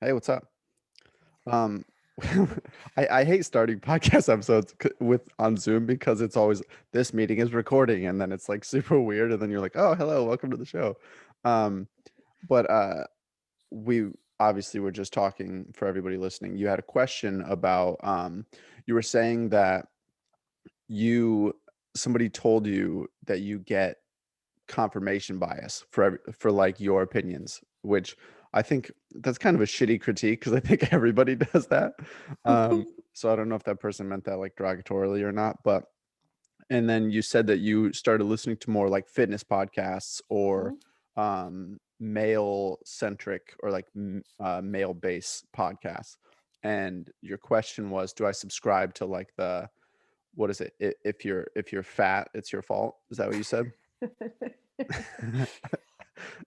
Hey, what's up? Um, I hate starting podcast episodes with on Zoom because it's always this meeting is recording and then it's like super weird and then you're like, oh, hello, welcome to the show. Um, but we obviously were just talking for everybody listening. You had a question about you were saying that you somebody told you that you get confirmation bias for like your opinions, which I think that's kind of a shitty critique because I think everybody does that. So I don't know if that person meant that like derogatorily or not, but and then you said that you started listening to more like fitness podcasts or male centric or like male based podcasts. And your question was, do I subscribe to like the what is it? If you're fat, it's your fault. Is that what you said?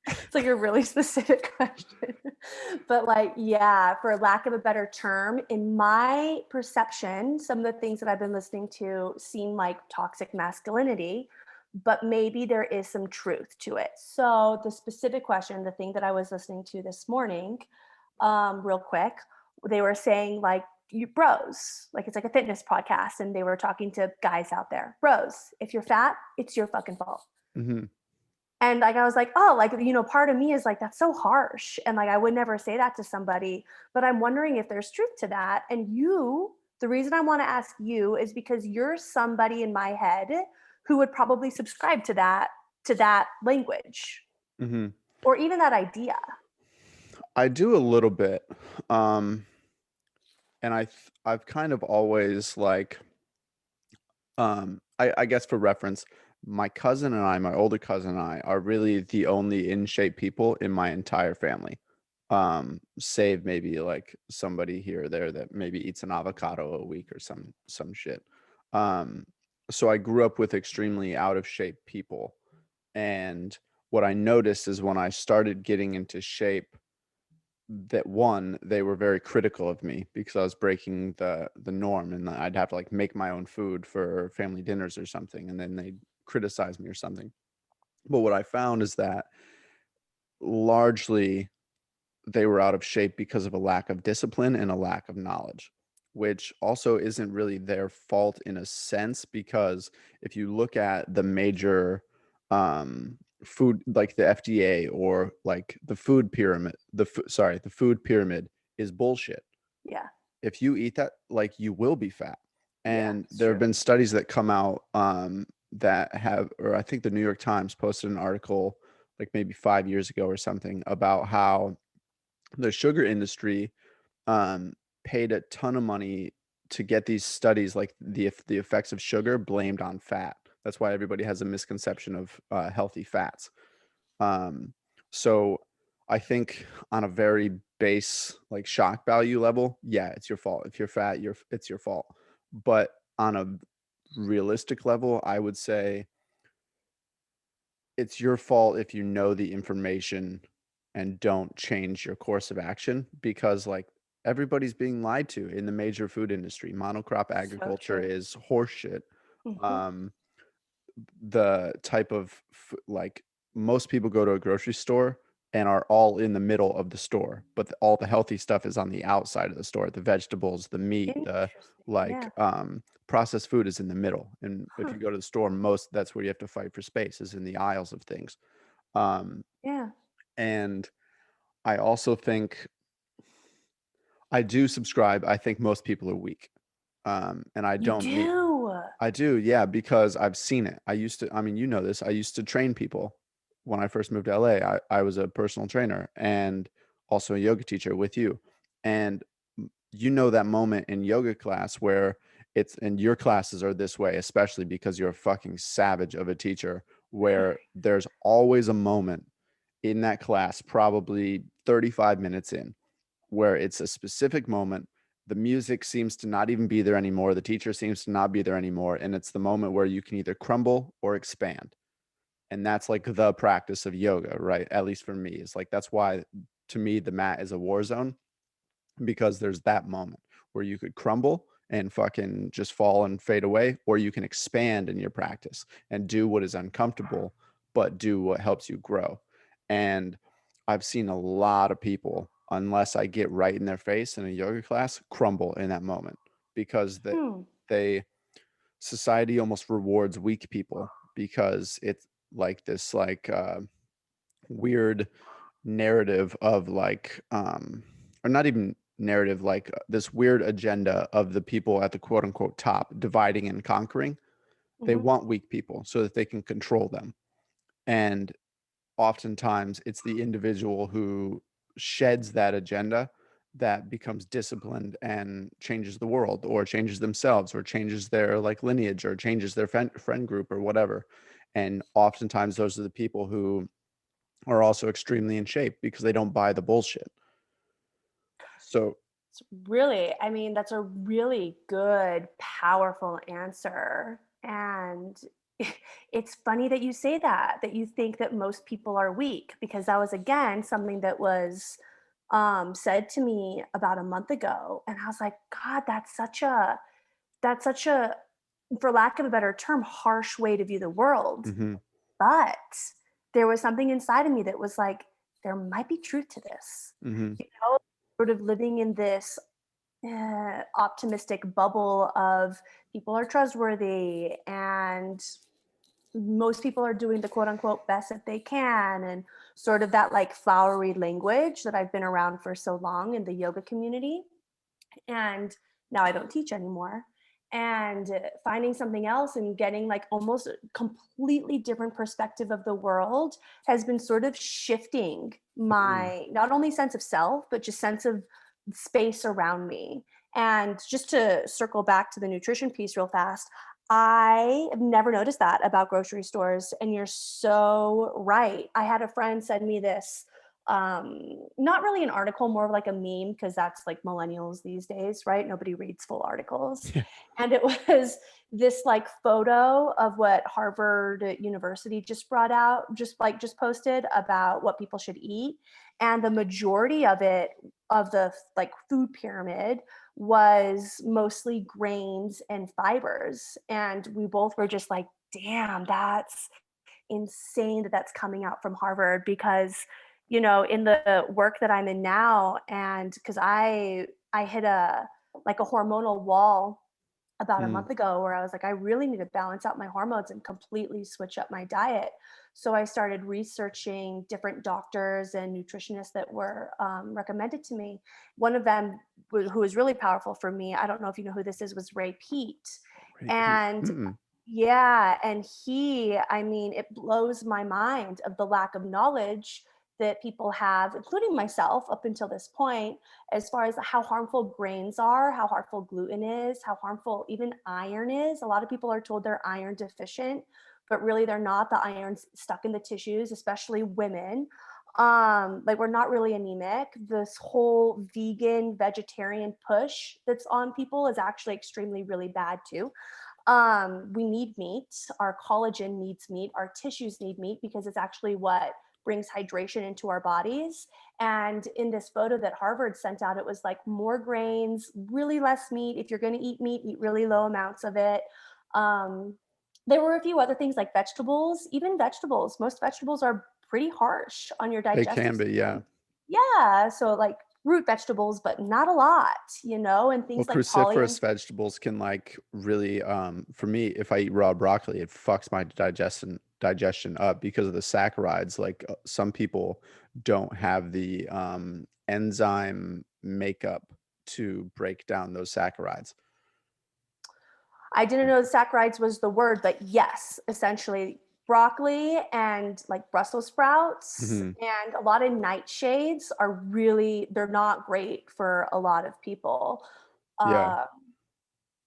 It's like a really specific question. But like, yeah, for lack of a better term, in my perception, some of the things that I've been listening to seem like toxic masculinity, but maybe there is some truth to it. So the specific question, the thing that I was listening to this morning, real quick, they were saying like, you bros, like it's like a fitness podcast, and they were talking to guys out there. Bros, if you're fat, it's your fucking fault. Hmm. And like I was like, oh, like, part of me is like, that's so harsh. And like I would never say that to somebody. But I'm wondering if there's truth to that. And the reason I want to ask you is because you're somebody in my head who would probably subscribe to that language Hmm. or even that idea. I do a little bit. Um, and I've kind of always like I guess for reference, my cousin and I, my older cousin and I, are really the only in shape people in my entire family. Save maybe like somebody here or there that maybe eats an avocado a week or some shit. Um, so I grew up with extremely out of shape people. And what I noticed is when I started getting into shape, that one, they were very critical of me because I was breaking the norm, and I'd have to like make my own food for family dinners or something, and then they'd criticize me or something. But what I found is that largely they were out of shape because of a lack of discipline and a lack of knowledge, which also isn't really their fault in a sense, because if you look at the major food, like the FDA or like the food pyramid, the food pyramid is bullshit. Yeah. If you eat that, like, you will be fat. Yeah. And It's there have true. been studies that come out that have, or I think the New York Times posted an article like maybe 5 years ago or something about how the sugar industry um, paid a ton of money to get these studies, like the effects of sugar, blamed on fat. That's why everybody has a misconception of healthy fats. Um, so I think on a very base, like, shock value level, yeah, it's your fault. If you're fat, it's your fault. But on a realistic level, I would say it's your fault if you know the information and don't change your course of action, because like everybody's being lied to in the major food industry. Monocrop So agriculture true. is horseshit. Hmm. Um, the type of like, most people go to a grocery store and are all in the middle of the store, but all the healthy stuff is on the outside of the store. The vegetables, the meat, the Interesting. like Yeah. processed food is in the middle. And if Huh. you go to the store, most that's where you have to fight for space, is in the aisles of things. Um, Yeah. and I also think I do subscribe. I think most people are weak. And I You don't mean, do. I do, yeah, because I've seen it. I mean, you know this. I used to train people when I first moved to LA. I was a personal trainer and also a yoga teacher with you. And you know that moment in yoga class where and your classes are this way, especially because you're a fucking savage of a teacher, where there's always a moment in that class, probably 35 minutes in, where it's a specific moment. The music seems to not even be there anymore. The teacher seems to not be there anymore. And it's the moment where you can either crumble or expand. And that's like the practice of yoga, right? At least for me, it's like, that's why to me, the mat is a war zone, because there's that moment where you could crumble and fucking just fall and fade away, or you can expand in your practice and do what is uncomfortable, but do what helps you grow. And I've seen a lot of people unless I get right in their face in a yoga class, crumble in that moment because Hmm. they society almost rewards weak people because it's like this weird narrative of or not even narrative, this weird agenda of the people at the quote unquote top dividing and conquering. They Hmm. want weak people so that they can control them. And oftentimes it's the individual who sheds that agenda that becomes disciplined and changes the world or changes themselves or changes their lineage or changes their friend group or whatever. And oftentimes those are the people who are also extremely in shape because they don't buy the bullshit. So It's really, I mean, that's a really good, powerful answer. And it's funny that you say that, that you think that most people are weak, because that was, again, something that was said to me about a month ago. And I was like, God, that's such a, for lack of a better term, harsh way to view the world. mhm, But there was something inside of me that was like, there might be truth to this. mhm, You know, sort of living in this optimistic bubble of people are trustworthy and most people are doing the quote unquote best that they can, and sort of that like flowery language that I've been around for so long in the yoga community. And now I don't teach anymore. And finding something else and getting like almost a completely different perspective of the world has been sort of shifting mm, my not only sense of self, but just sense of space around me. And just to circle back to the nutrition piece real fast, I have never noticed that about grocery stores. And you're so right. I had a friend send me this, not really an article, more of like a meme, because that's like millennials these days, right? Nobody reads full articles. yeah, And it was this like photo of what Harvard University just brought out, just posted about what people should eat. And the majority of it, of the like food pyramid, was mostly grains and fibers. And we both were just like, damn, that's insane that that's coming out from Harvard. Because in the work that I'm in now, and because I hit a like a hormonal wall about a mm, month ago, where I was like, I really need to balance out my hormones and completely switch up my diet. So I started researching different doctors and nutritionists that were recommended to me. One of them, who was really powerful for me, I don't know if you know who this is, was Ray Peat. repeat. And Mm-mm. yeah, and I mean, it blows my mind of the lack of knowledge that people have, including myself, up until this point, as far as how harmful grains are, how harmful gluten is, how harmful even iron is. A lot of people are told they're iron deficient, but really they're not. The iron's stuck in the tissues, especially women. Like, we're not really anemic. This whole vegan, vegetarian push that's on people is actually extremely, really bad too. We need meat. Our collagen needs meat. Our tissues need meat because it's actually what brings hydration into our bodies. And in this photo that Harvard sent out, it was like more grains, really less meat. If you're going to eat meat, eat really low amounts of it. Um, there were a few other things like vegetables, even vegetables. Most vegetables are pretty harsh on your They digestive can be, yeah. system. Yeah. So, like root vegetables, but not a lot, and Well, things like cruciferous poly. vegetables can really for me, if I eat raw broccoli, it fucks my digestion up because of the saccharides. Some people don't have the enzyme makeup to break down those saccharides. I didn't know saccharides was the word, but yes, essentially broccoli and like Brussels sprouts Hmm. and a lot of nightshades are really, they're not great for a lot of people. Yeah. Uh,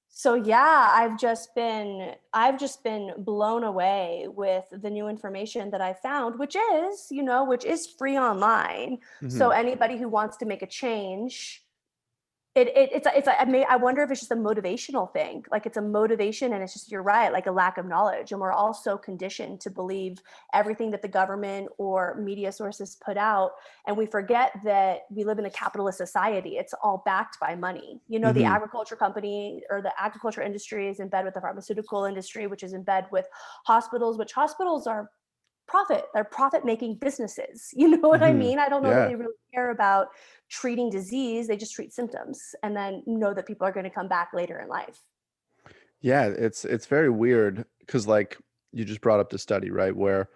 so yeah, I've just been blown away with the new information that I found, which is free online. So Hmm. anybody who wants to make a change, I wonder if it's just a motivational thing. Like, it's a motivation, and it's just, you're right, like a lack of knowledge. And we're all so conditioned to believe everything that the government or media sources put out. And we forget that we live in a capitalist society. It's all backed by money. The Hmm. agriculture company or the agriculture industry is in bed with the pharmaceutical industry, which is in bed with hospitals, which hospitals are they're profit making businesses. You know what I Hmm. mean? I don't know that Yeah. they really care about treating disease. They just treat symptoms and then know that people are going to come back later in life. Yeah, it's very weird because like you just brought up the study, right? Where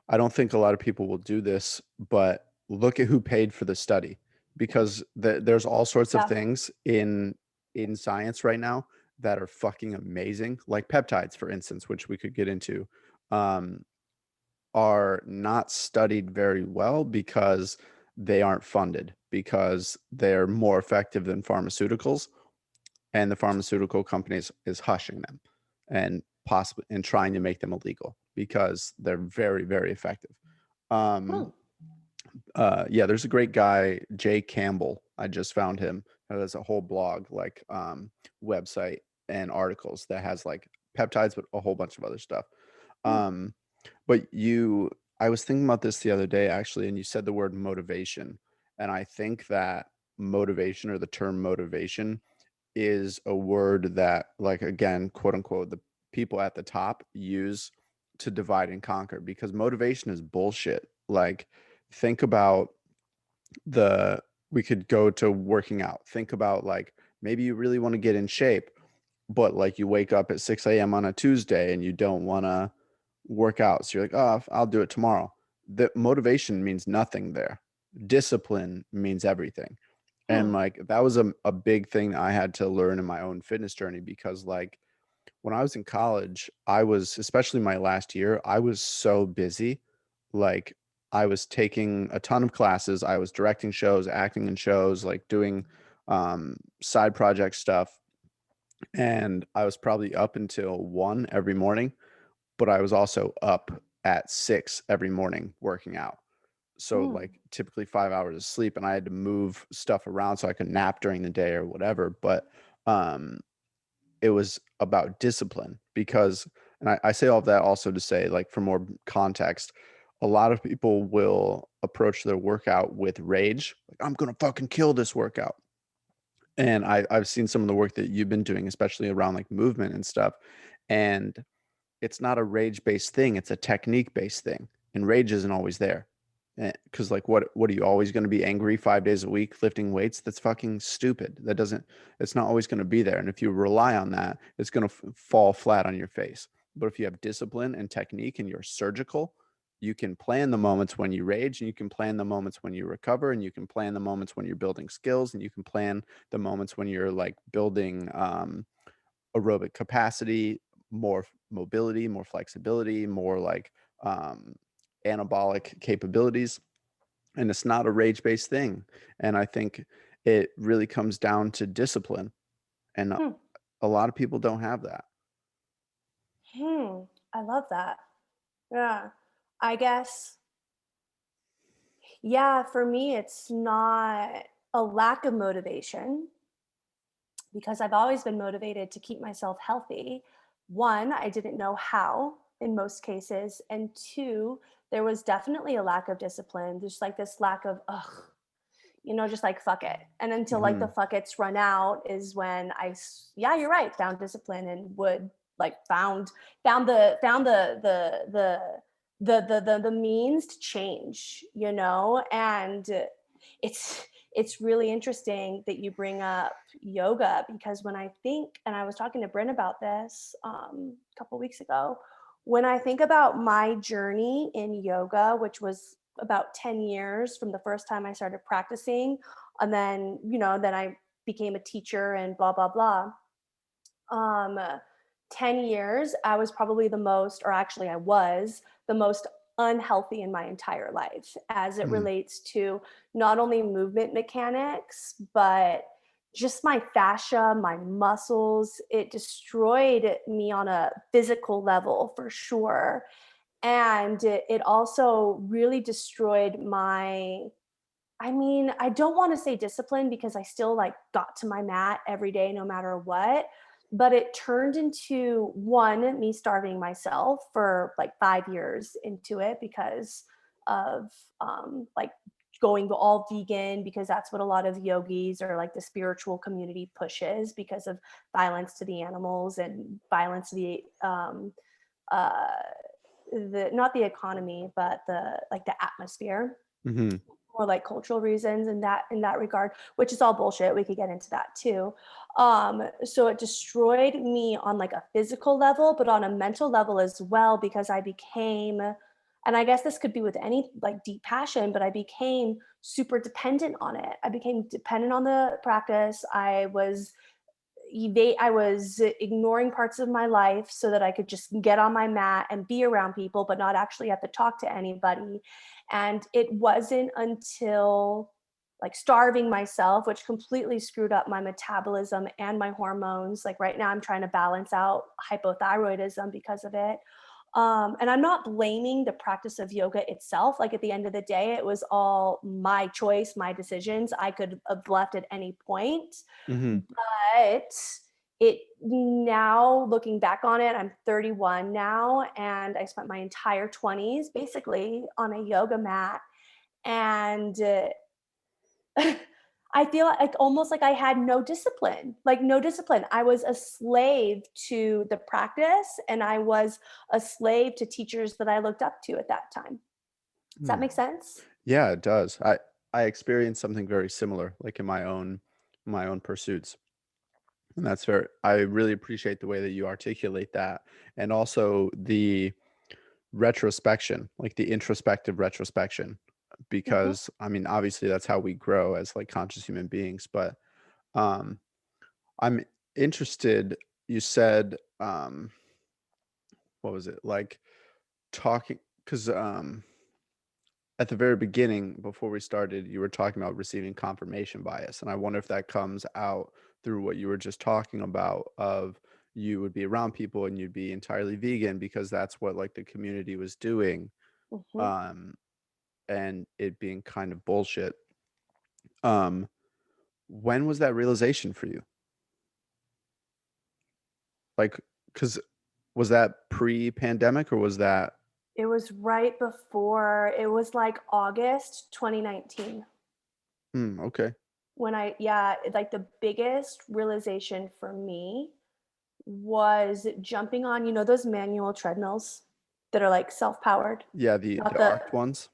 I don't think a lot of people will do this, but look at who paid for the study because there's all sorts of Yeah. things in science right now that are fucking amazing, like peptides, for instance, which we could get into, um, are not studied very well because they aren't funded because they're more effective than pharmaceuticals and the pharmaceutical companies is hushing them and possibly and trying to make them illegal because they're very very effective. Hmm. um yeah, there's a great guy, Jay Campbell. I just found him. There's a whole blog, like website and articles that has like peptides but a whole bunch of other stuff. Hmm. um but you I was thinking about this the other day actually, and you said the word motivation, and I think that motivation, or the term motivation, is a word that, like, again, quote unquote, the people at the top use to divide and conquer because motivation is bullshit. Like, think about the we could go to working out. Think about like maybe you really want to get in shape, but like you wake up at 6 a.m. on a Tuesday and you don't want to work out. So you're like, oh, I'll do it tomorrow. The motivation means nothing there. Discipline means everything. And Hmm. like that was a big thing I had to learn in my own fitness journey because like when I was in college, I was, especially my last year, I was so busy. Like I was taking a ton of classes, I was directing shows, acting in shows, like doing side project stuff. And I was probably up until 1 every morning, but I was also up at 6 every morning working out. So Hmm. like typically 5 hours of sleep, and I had to move stuff around so I could nap during the day or whatever. But um, it was about discipline because, and I say all of that also to say, like, for more context, a lot of people will approach their workout with rage, like, I'm gonna fucking kill this workout. And I've seen some of the work that you've been doing, especially around like movement and stuff. And it's not a rage based thing, it's a technique based thing. And rage isn't always there. Because like what are you always going to be angry 5 days a week lifting weights? That's fucking stupid. That doesn't It's not always going to be there. And if you rely on that, it's going to fall flat on your face. But if you have discipline and technique and you're surgical, you can plan the moments when you rage, and you can plan the moments when you recover, and you can plan the moments when you're building skills, and you can plan the moments when you're like building aerobic capacity, more mobility, more flexibility, more like um, anabolic capabilities. And it's not a rage based thing. And I think it really comes down to discipline. And Hmm. a lot of people don't have that. Hmm. I love that. Yeah. I guess, yeah, for me, it's not a lack of motivation because I've always been motivated to keep myself healthy. One, I didn't know how in most cases. And two, there was definitely a lack of discipline, just like this lack of, ugh, just like fuck it. And until like the Hmm. fuck it's run out is when yeah, you're right, found discipline and would like found the means to change, and it's really interesting that you bring up yoga because when I think, and I was talking to Bryn about this a couple weeks ago, when I think about my journey in yoga, which was about 10 years from the first time I started practicing, and then I became a teacher and blah blah blah. um 10 years I was probably the most, or actually I was the most unhealthy in my entire life as it Hmm. relates to not only movement mechanics but just my fascia, my muscles. It destroyed me on a physical level for sure, and it also really destroyed my, I mean, I don't want to say discipline because I still like got to my mat every day no matter what, but it turned into one, me starving myself for like 5 years into it because of like going all vegan, because that's what a lot of yogis or like the spiritual community pushes because of violence to the animals and violence to the uh the not the economy, but the atmosphere, Hmm. or like cultural reasons in that regard, which is all bullshit. We could get into that too. So it destroyed me on like a physical level, but on a mental level as well, because I became, and I guess this could be with any like deep passion, but I became super dependent on it. I became dependent on the practice. I was ignoring parts of my life so that I could just get on my mat and be around people, but not actually have to talk to anybody. And it wasn't until like starving myself, which completely screwed up my metabolism and my hormones. Like right now, I'm trying to balance out hypothyroidism because of it. And I'm not blaming the practice of yoga itself. Like at the end of the day, it was all my choice, my decisions. I could have left at any point, Hmm. but it now looking back on it, I'm 31 now, and I spent my entire 20s basically on a yoga mat. And I feel like almost like I had no discipline, like no discipline. I was a slave to the practice, and I was a slave to teachers that I looked up to at that time. Does that make sense? Yeah, it does. I experienced something very similar, like in my own pursuits. And that's fair. I really appreciate the way that you articulate that. And also the retrospection, like the introspective retrospection, Hmm. because I mean, obviously that's how we grow as like conscious human beings. But um, I'm interested, you said, what was it? Like talking, because at the very beginning, before we started, you were talking about receiving confirmation bias. And I wonder if that comes out through what you were just talking about of you would be around people and you'd be entirely vegan because that's what like the community was doing. Hmm. Um, and it being kind of bullshit. Um, when was that realization for you? Like, because was that pre-pandemic or was that It was right before, it was like August 2019. okay. When yeah, like the biggest realization for me was jumping on, those manual treadmills that are like self-powered. Yeah, Not the the, arced ones.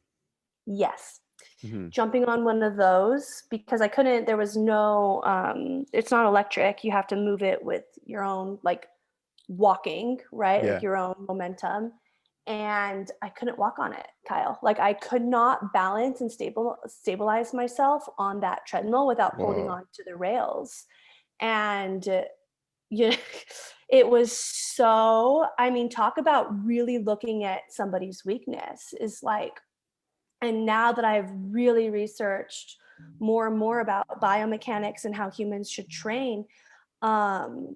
yes. Hmm. Jumping on one of those because I couldn't, there was no, it's not electric. You have to move it with your own, like walking, right? Like Yeah. your own momentum. And I couldn't walk on it, Kyle. Like I could not balance and stabilize myself on that treadmill without holding Whoa. on to the rails. And you know, it was so, I mean, talk about really looking at somebody's weakness is like, and now that I've really researched more and more about biomechanics and how humans should train, um,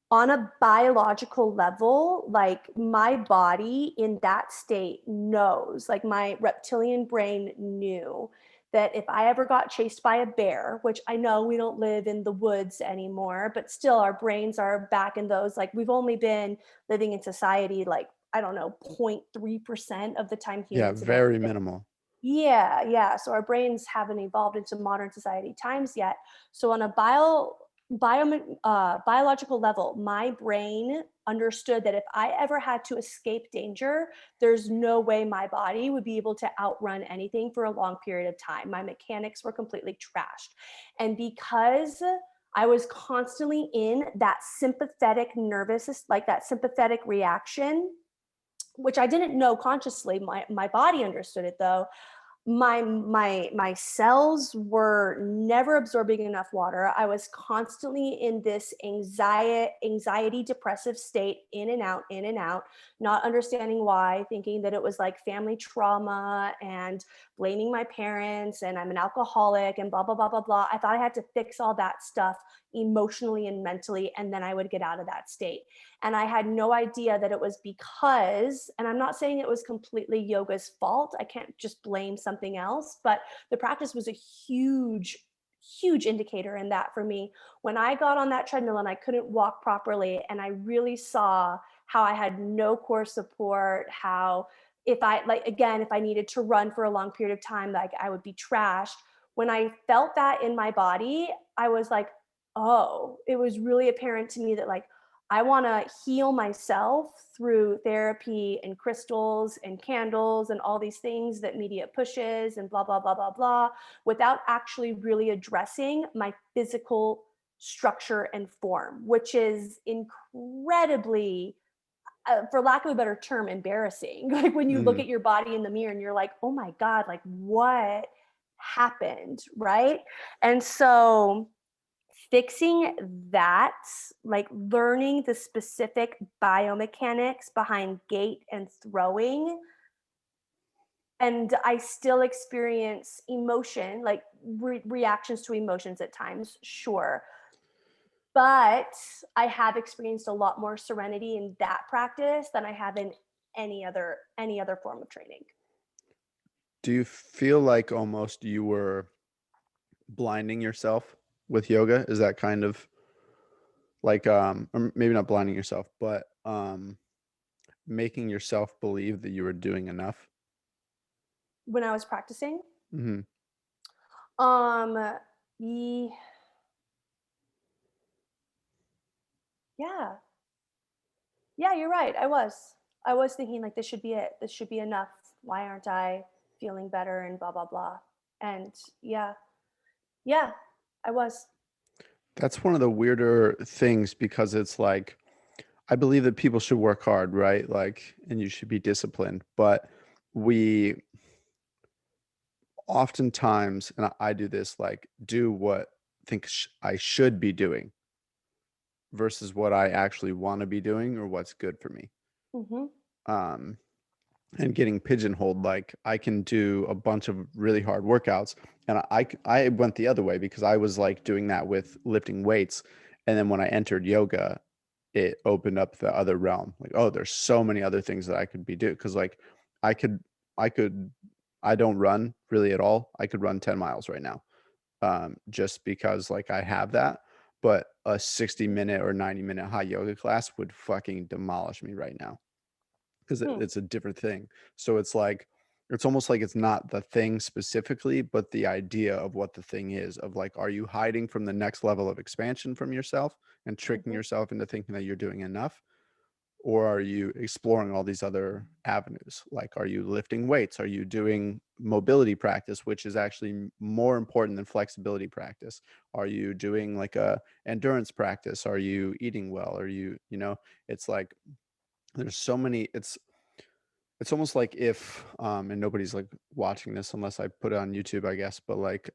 on a biological level, like my body in that state knows, like my reptilian brain knew that if I ever got chased by a bear, which I know we don't live in the woods anymore, but still our brains are back in those, like we've only been living in society, like, I don't know, 0.3% of the time Yeah, humans have ever very been. minimal. Yeah, yeah. So our brains haven't evolved into modern society times yet. So on a biological level, my brain understood that if I ever had to escape danger, there's no way my body would be able to outrun anything for a long period of time. My mechanics were completely trashed. And because I was constantly in that sympathetic nervous, like that sympathetic reaction, which I didn't know consciously, my body understood it though. My cells were never absorbing enough water. I was constantly in this anxiety depressive state, in and out, not understanding why, thinking that it was like family trauma and blaming my parents and I'm an alcoholic and blah blah blah blah blah. I thought I had to fix all that stuff emotionally and mentally, and then I would get out of that state. And I had no idea that it was because, and I'm not saying it was completely yoga's fault. I can't just blame something else, but the practice was a huge indicator in that for me. When I got on that treadmill and I couldn't walk properly, and I really saw how I had no core support, how if I, like, again, if I needed to run for a long period of time, like I would be trashed. When I felt that in my body, I was like, oh, it was really apparent to me that like, I want to heal myself through therapy and crystals and candles and all these things that media pushes and blah, blah, blah, blah, blah, without actually really addressing my physical structure and form, which is incredibly, for lack of a better term, embarrassing. Like when you look Mm, at your body in the mirror and you're like, oh my God, like what happened? Right. And so, fixing that, like learning the specific biomechanics behind gait and throwing. And I still experience emotion, like reactions to emotions at times, sure. But I have experienced a lot more serenity in that practice than I have in any other form of training. do you feel like almost you were blinding yourself with yoga? Is that kind of like or maybe not blinding yourself, but making yourself believe that you were doing enough? When I was practicing, Hmm. um, ye- yeah, yeah, you're right. I was thinking like this should be it. This should be enough. Why aren't I feeling better and blah blah blah. And yeah, yeah, I was. That's one of the weirder things because it's like I believe that people should work hard, right? Like, and you should be disciplined, but we oftentimes, and I do this, like, do what I should be doing versus what I actually want to be doing or what's good for me. Hmm. Um, and getting pigeonholed, like I can do a bunch of really hard workouts, and I went the other way because I was like doing that with lifting weights, and then when I entered yoga, it opened up the other realm. Like, oh, there's so many other things that I could be doing because like I could I could I don't run really at all. I could run 10 miles right now, just because like I have that. But a 60-minute or 90-minute hot yoga class would fucking demolish me right now because Hmm. it's a different thing. So it's like it's almost like it's not the thing specifically, but the idea of what the thing is of like, are you hiding from the next level of expansion from yourself and tricking Hmm. yourself into thinking that you're doing enough? Or are you exploring all these other avenues? Like, are you lifting weights? Are you doing mobility practice, which is actually more important than flexibility practice? Are you doing like a endurance practice? Are you eating well? Are you, it's like there's so many, it's almost like if and nobody's like watching this unless I put it on YouTube, I guess, but like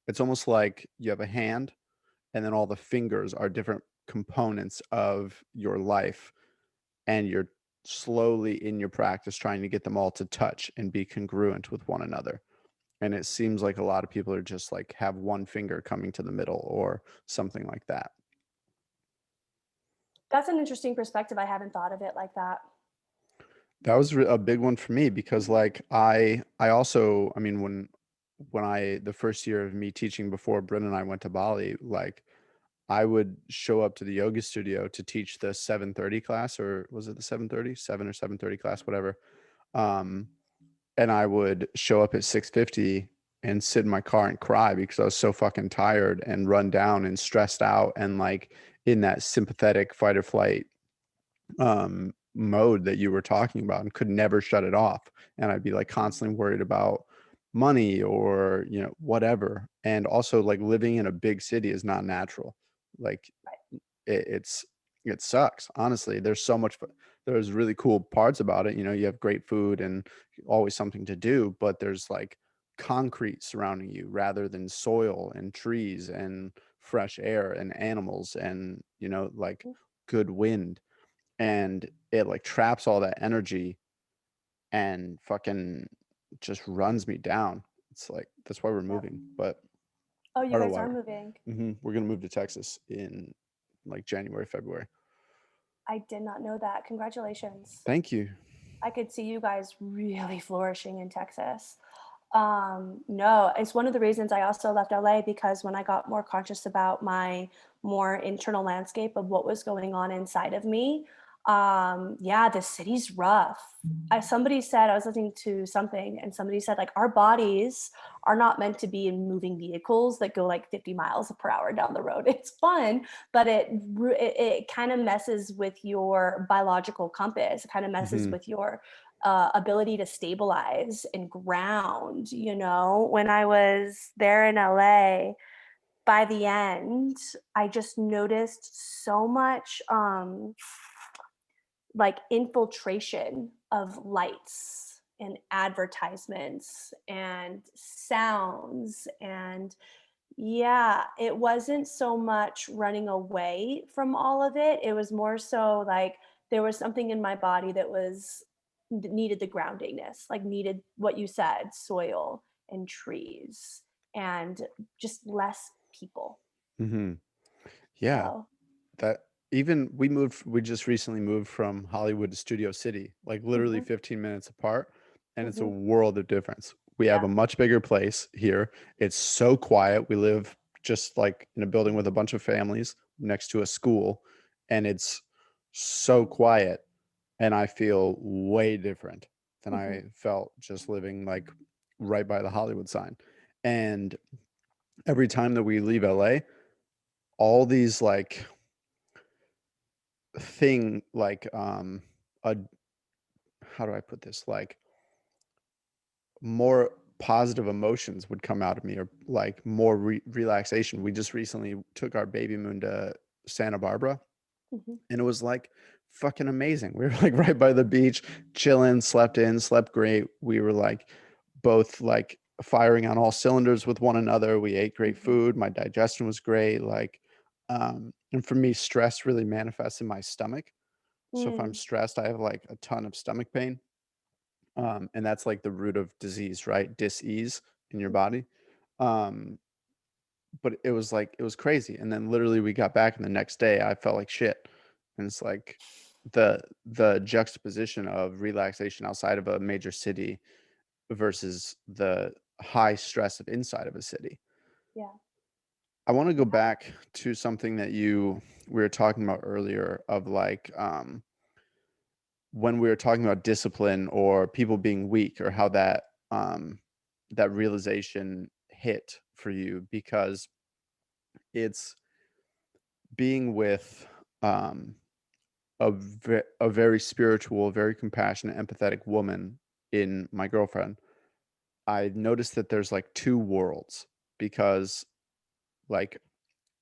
it's almost like you have a hand and then all the fingers are different components of your life, and you're slowly in your practice trying to get them all to touch and be congruent with one another. And it seems like a lot of people are just like have one finger coming to the middle or something like that. That's an interesting perspective. I haven't thought of it like that. That was a big one for me because like I also, I mean, when I the first year of me teaching before Bryn and I went to Bali, like I would show up to the yoga studio to teach the 7:30 class, or was it the 7:30, 7 or 7:30 class, whatever. Um, and I would show up at 6:50 and sit in my car and cry because I was so fucking tired and run down and stressed out and like in that sympathetic fight or flight mode that you were talking about, and could never shut it off. And I'd be like constantly worried about money or, whatever. And also like living in a big city is not natural. Like it, it's it sucks, honestly. There's really cool parts about it. You have great food and always something to do, but there's like concrete surrounding you rather than soil and trees and fresh air and animals and like good wind, and it like traps all that energy and fucking just runs me down. It's like that's why we're Yep. moving, but Oh, you I don't guys know are why. moving. We're gonna move to Texas in like January, February. I did not know that. Congratulations. Thank you. I could see you guys really flourishing in Texas. No, it's one of the reasons I also left LA, because when I got more conscious about my more internal landscape of what was going on inside of me, Yeah, the city's rough. Somebody said, I was listening to something and somebody said like our bodies are not meant to be in moving vehicles that go like 50 miles per hour down the road. It's fun, but it kind of messes with your biological compass. It kind of messes Hmm. with your ability to stabilize and ground. You know, when I was there in LA, by the end, I just noticed so much like infiltration of lights and advertisements and sounds. And yeah, it wasn't so much running away from all of it. It was more so like there was something in my body that needed the groundingness, like needed what you said, soil and trees and just less people. Hmm. Yeah. So, That even we just recently moved from Hollywood to Studio City, like literally mhm, 15 minutes apart, and it's a mhm, world of difference. We have yeah. a much bigger place here. It's so quiet. We live just like in a building with a bunch of families next to a school, and it's so quiet, and I feel way different than Mhm, I felt just living like right by the Hollywood sign. And every time that we leave LA, all these like thing like a how do I put this? Like more positive emotions would come out of me or like more relaxation. We just recently took our baby moon to Santa Barbara mhm, and it was like fucking amazing. We were like right by the beach, chilling, slept in, slept great. We were like both like firing on all cylinders with one another. We ate great mhm, food. My digestion was great. Like, and for me, stress really manifests in my stomach. So if I'm mm, stressed, I have like a ton of stomach pain. And that's like the root of disease, right? Dis-ease in your mhm. body. Um, but it was like it was crazy. And then literally we got back and the next day I felt like shit. And it's like the juxtaposition of relaxation outside of a major city versus the high stress of inside of a city. Yeah. I want to go back to something that you we were talking about earlier of like when we were talking about discipline or people being weak or how that that realization hit for you because it's being with um a very spiritual, very compassionate, empathetic woman in my girlfriend. I noticed that there's like two worlds because like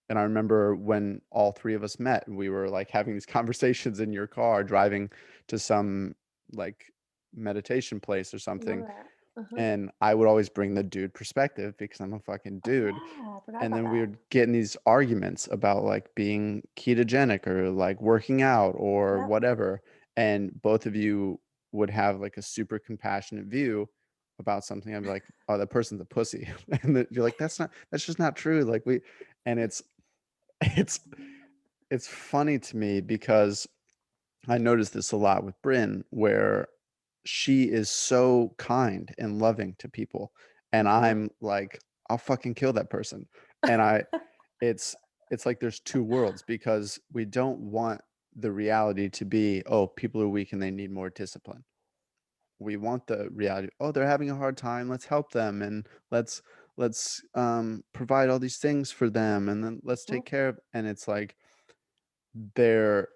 and I remember when all three of us met and we were like having these conversations in your car driving to some like meditation place or Love something. that. Uh-huh. And I would always bring the dude perspective because I'm a fucking Oh dude. yeah, I forgot And about then we that. would get in these arguments about like being ketogenic or like working out or Yep. whatever. And both of you would have like a super compassionate view about something. I'd be like, oh, that person's a pussy. And you're like, that's just not true. Like and it's, it's funny to me because I noticed this a lot with Bryn, where she is so kind and loving to people, and Mhm. I'm like, I'll fucking kill that person. And it's it's like there's two worlds because we don't want the reality to be, oh, people are weak and they need more discipline. We want the reality, oh, they're having a hard time. Let's help them and let's provide all these things for them, and then let's Mhm. take care of. And it's like they're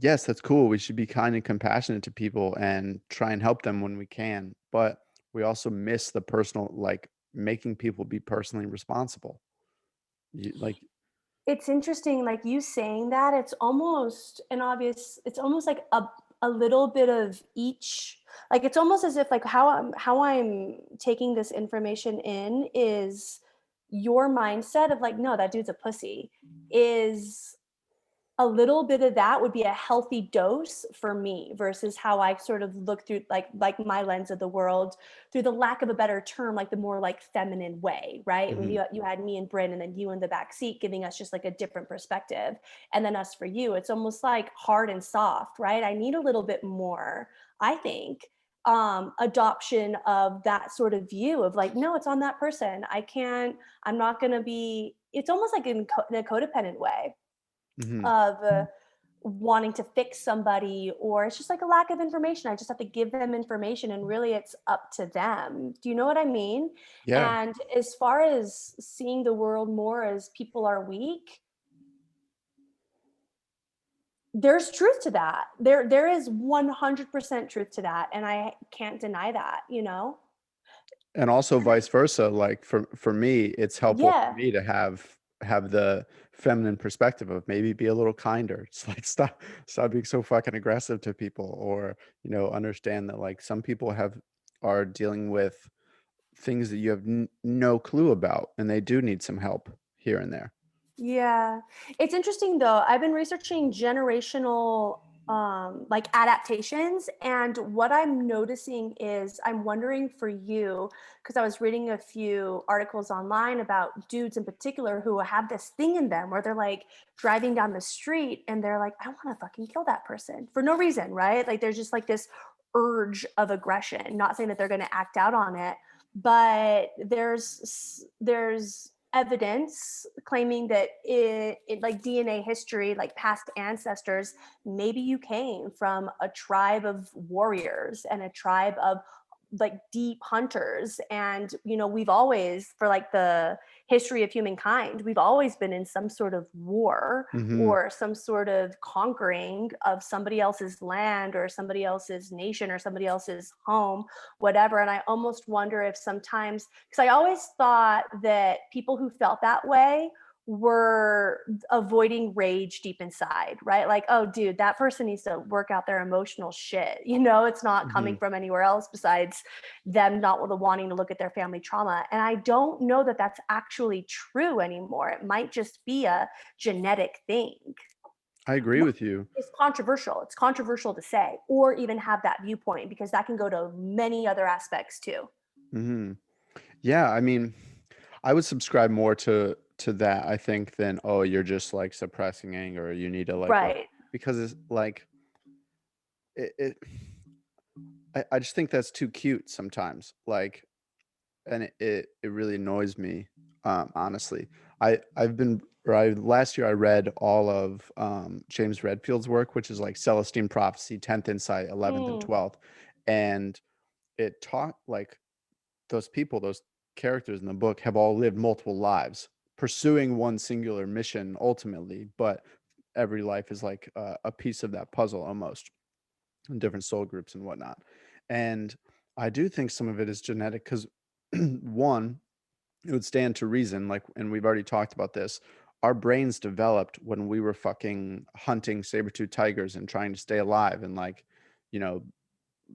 yes, that's cool. We should be kind and compassionate to people and try and help them when we can. But we also miss the personal, like making people be personally responsible. Like, It's interesting, like you saying that, it's almost an obvious, it's almost like a little bit of each. Like it's almost as if like how I'm taking this information in is your mindset of like, no, that dude's a pussy, is a little bit of that would be a healthy dose for me versus how I sort of look through like my lens of the world through the lack of a better term, like the more like feminine way, right? When mhm, you had me and Bryn and then you in the back seat giving us just like a different perspective. And then us for you, it's almost like hard and soft, right? I need a little bit more, I think, adoption of that sort of view of like, no, it's on that person. I'm not gonna be, it's almost like in a codependent way mhm, of wanting to fix somebody, or it's just like a lack of information. I just have to give them information and really it's up to them. Do you know what I mean? Yeah. And as far as seeing the world more as people are weak, there's truth to that. There is 100% truth to that, and I can't deny that, you know? And also vice versa, like for me, it's helpful for Yeah. me to have the feminine perspective of maybe be a little kinder. It's like stop being so fucking aggressive to people, or understand that like some people are dealing with things that you have no clue about, and they do need some help here and there. Yeah. It's interesting though. I've been researching generational like adaptations, and what I'm noticing is I'm wondering for you, because I was reading a few articles online about dudes in particular who have this thing in them where they're like driving down the street and they're like, I want to fucking kill that person for no reason, right? Like there's just like this urge of aggression. Not saying that they're going to act out on it, but there's evidence claiming that it like DNA history, like past ancestors, maybe you came from a tribe of warriors and a tribe of like deep hunters. And we've always, for like the history of humankind, we've always been in some sort of war Hmm. or some sort of conquering of somebody else's land or somebody else's nation or somebody else's home, whatever. And I almost wonder if sometimes, because I always thought that people who felt that way were avoiding rage deep inside, right? Like, oh, dude, that person needs to work out their emotional shit. It's not Hmm. coming from anywhere else besides them not wanting to look at their family trauma. And I don't know that that's actually true anymore. It might just be a genetic thing. I agree with you. It's controversial. It's controversial to say or even have that viewpoint because that can go to many other aspects too. Hmm. Yeah, I mean, I would subscribe more to that, I think, than, oh, you're just like suppressing anger, or you need to like Right. because it's like it I just think that's too cute sometimes. Like, and it really annoys me, honestly. I've been or I last year I read all of James Redfield's work, which is like Celestine Prophecy, 10th Insight, 11th and Mm, 12th. And it taught like those people, those characters in the book have all lived multiple lives, pursuing one singular mission ultimately, but every life is like a piece of that puzzle almost, in different soul groups and whatnot. And I do think some of it is genetic because one, it would stand to reason, like, and we've already talked about this. Our brains developed when we were fucking hunting saber-tooth tigers and trying to stay alive and like, you know,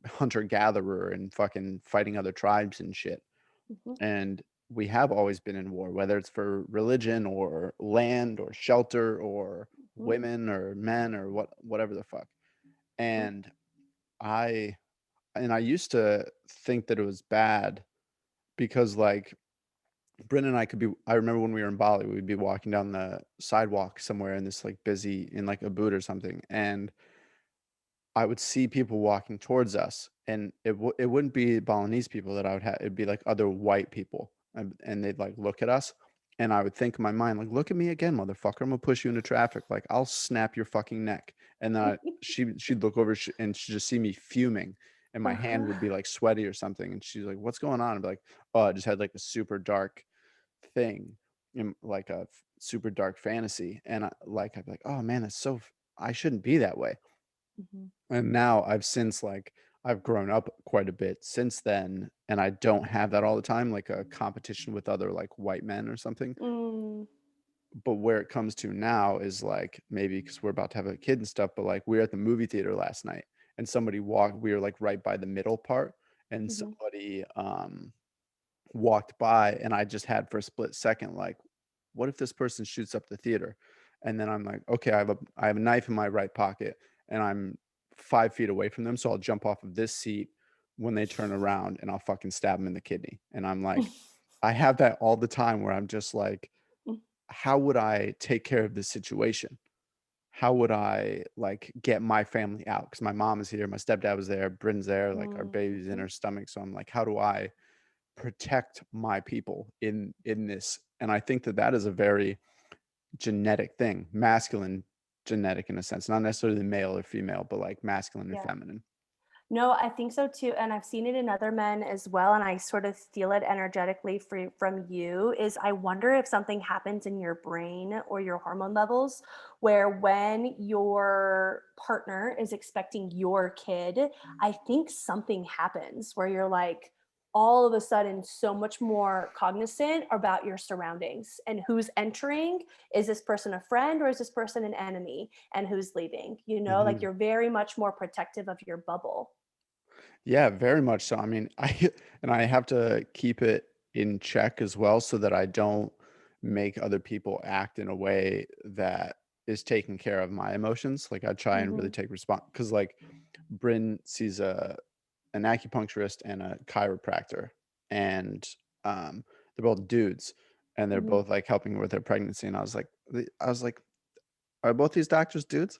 hunter gatherer and fucking fighting other tribes and shit. mhm, And we have always been in war, whether it's for religion or land or shelter or mhm, women or men or whatever the fuck. mhm, And I I used to think that it was bad because like Bryn and I could be I remember when we were in Bali, we'd be walking down the sidewalk somewhere in this like busy in like a boot or something, and I would see people walking towards us, and it wouldn't be Balinese people that I would have. It'd be like other white people, and they'd like look at us, and I would think in my mind like, "Look at me again, motherfucker! I'm gonna push you into traffic. Like I'll snap your fucking neck." And then she'd look over and she'd just see me fuming, and my hand would uh-huh, be like sweaty or something, and she's like, "What's going on?" I'd be like, "Oh, I just had like a super dark thing, like a super dark fantasy," and I'd be like, "Oh man, that's so. I shouldn't be that way." mhm, And now I've grown up quite a bit since then, and I don't have that all the time, like a competition with other like white men or something. mm, But where it comes to now is like maybe because we're about to have a kid and stuff, but like we were at the movie theater last night and somebody walked, we were like right by the middle part, and mhm, somebody walked by, and I just had for a split second, like, what if this person shoots up the theater? And then I'm like, okay, I have a knife in my right pocket, and I'm 5 feet away from them, so I'll jump off of this seat when they turn around, and I'll fucking stab them in the kidney. And I'm like, I have that all the time where I'm just like, mm, how would I take care of this situation? How would I like get my family out? Because my mom is here, my stepdad was there, Bryn's there, like our baby's in mhm. her stomach. So I'm like, how do I protect my people in this? And I think that that is a very genetic thing, masculine genetic in a sense, not necessarily male or female, but like masculine and Yeah. feminine. No, I think so too. And I've seen it in other men as well. And I sort of feel it energetically from you is I wonder if something happens in your brain or your hormone levels where when your partner is expecting your kid, I think something happens where you're like, all of a sudden so much more cognizant about your surroundings and who's entering. Is this person a friend or is this person an enemy? And who's leaving? Like Mhm. you're very much more protective of your bubble. Yeah, very much so. I mean, I have to keep it in check as well so that I don't make other people act in a way that is taking care of my emotions. Like I try and really Mhm. take response because like Bryn sees an acupuncturist and a chiropractor, and they're both dudes, and they're Mhm. both like helping her with her pregnancy. And I was like, are both these doctors dudes?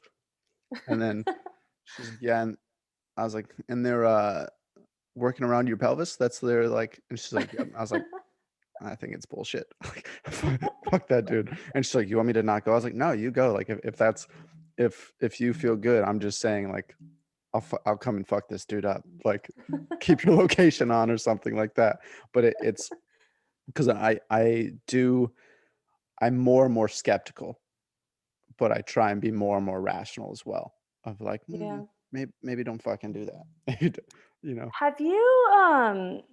And then she's like, yeah, and I was like, and they're working around your pelvis. That's their like, and she's like, yep. I was like, I think it's bullshit. Like, fuck that dude. And she's like, you want me to not go? I was like, no, you go. Like, if that's, if you feel good, I'm just saying, like, I'll come and fuck this dude up. Like, keep your location on or something like that. But it's because I'm more and more skeptical, but I try and be more and more rational as well. Of like, Yeah. maybe don't fucking do that. Maybe you know. Have you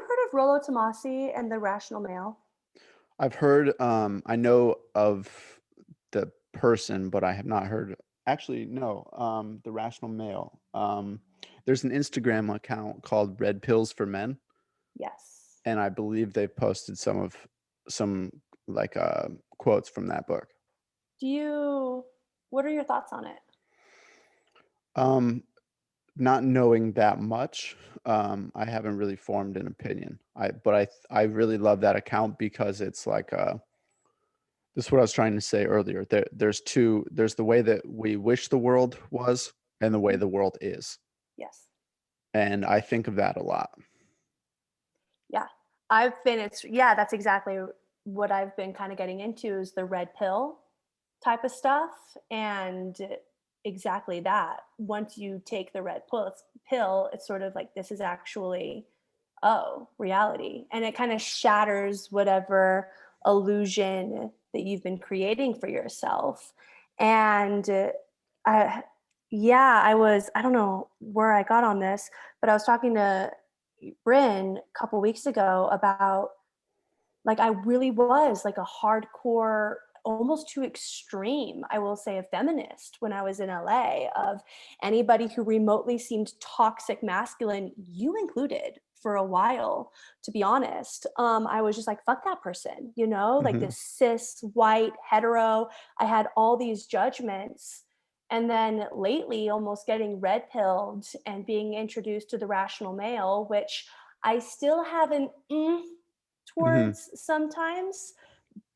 heard of Rollo Tomasi and the Rational Male? I've heard, I know of the person, but I have not heard actually, no, The Rational Male. There's an Instagram account called Red Pills for Men, Yes. and I believe they've posted some like quotes from that book. Do you what are your thoughts on it? Um, Not knowing that much, I haven't really formed an opinion. I really love that account because it's like this is what I was trying to say earlier. There's the way that we wish the world was and the way Mhm. the world is. Yes. And I think of that a lot. Yeah. That's exactly what I've been kind of getting into is the red pill type of stuff. And exactly that. Once you take the pill, it's sort of like this is actually, oh, reality. And it kind of shatters whatever illusion that you've been creating for yourself. And I, yeah, I don't know where I got on this, but I was talking to Bryn a couple weeks ago about like I really was like a hardcore, almost too extreme, I will say, a feminist when I was in LA. Of anybody who remotely seemed toxic masculine, you included for a while, to be honest. I was just like, fuck that person, like Mhm, this cis, white, hetero. I had all these judgments. And then lately, almost getting red pilled and being introduced to the rational male, which I still haven't mhm, towards sometimes,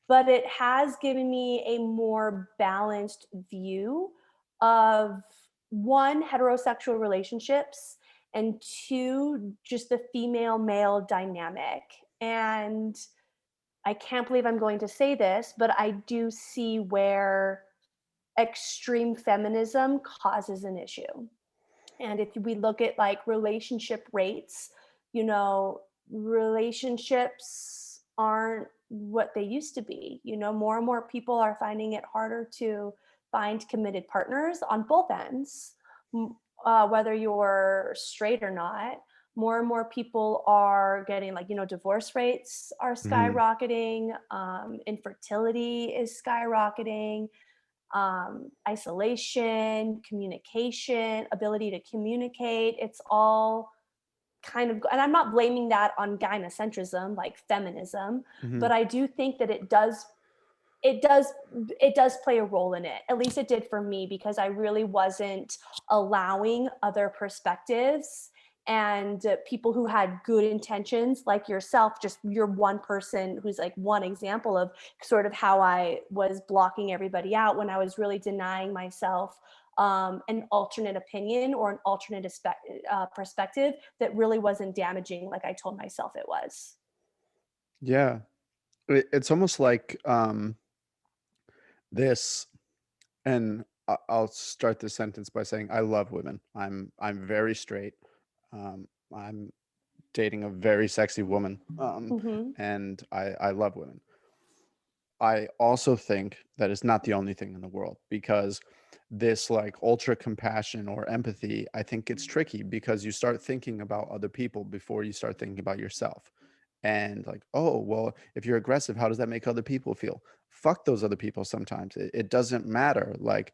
but it has given me a more balanced view of one, heterosexual relationships, and two, just the female male dynamic. And I can't believe I'm going to say this, but I do see where extreme feminism causes an issue. And if we look at like relationship rates, relationships aren't what they used to be. More and more people are finding it harder to find committed partners on both ends, whether you're straight or not. More and more people are getting like, divorce rates are mhm, skyrocketing, infertility is skyrocketing, isolation, communication, ability to communicate. It's all kind of, and I'm not blaming that on gynocentrism, like feminism, mhm. but I do think that it does, it does play a role in it. At least it did for me because I really wasn't allowing other perspectives and people who had good intentions like yourself. Just you're one person who's like one example of sort of how I was blocking everybody out when I was really denying myself an alternate opinion or an alternate perspective that really wasn't damaging like I told myself it was. Yeah. It's almost like this, and I'll start this sentence by saying I love women. I'm very straight. I'm dating a very sexy woman. Hmm. And I love women. I also think that it's not the only thing in the world, because this like ultra compassion or empathy, I think it's tricky because you start thinking about other people before you start thinking about yourself. And like, oh, well, if you're aggressive, how does that make other people feel? Fuck those other people sometimes. It doesn't matter. Like,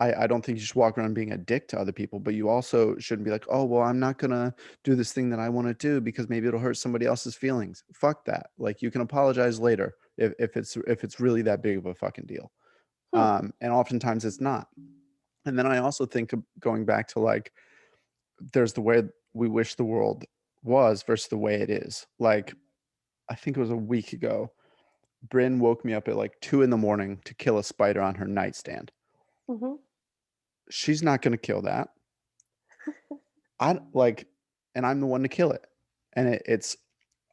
I don't think you should walk around being a dick to other people, but you also shouldn't be like, oh, well, I'm not gonna do this thing that I want to do because maybe it'll hurt somebody else's feelings. Fuck that. Like, you can apologize later if it's really that big of a fucking deal. Hmm. And oftentimes it's not. And then I also think of going back to like, there's the way we wish the world was versus the way it is. Like, I think it was a week ago, Bryn woke me up at like 2 in the morning to kill a spider on her nightstand. Hmm. She's not going to kill that. I like, and I'm the one to kill it. And it's,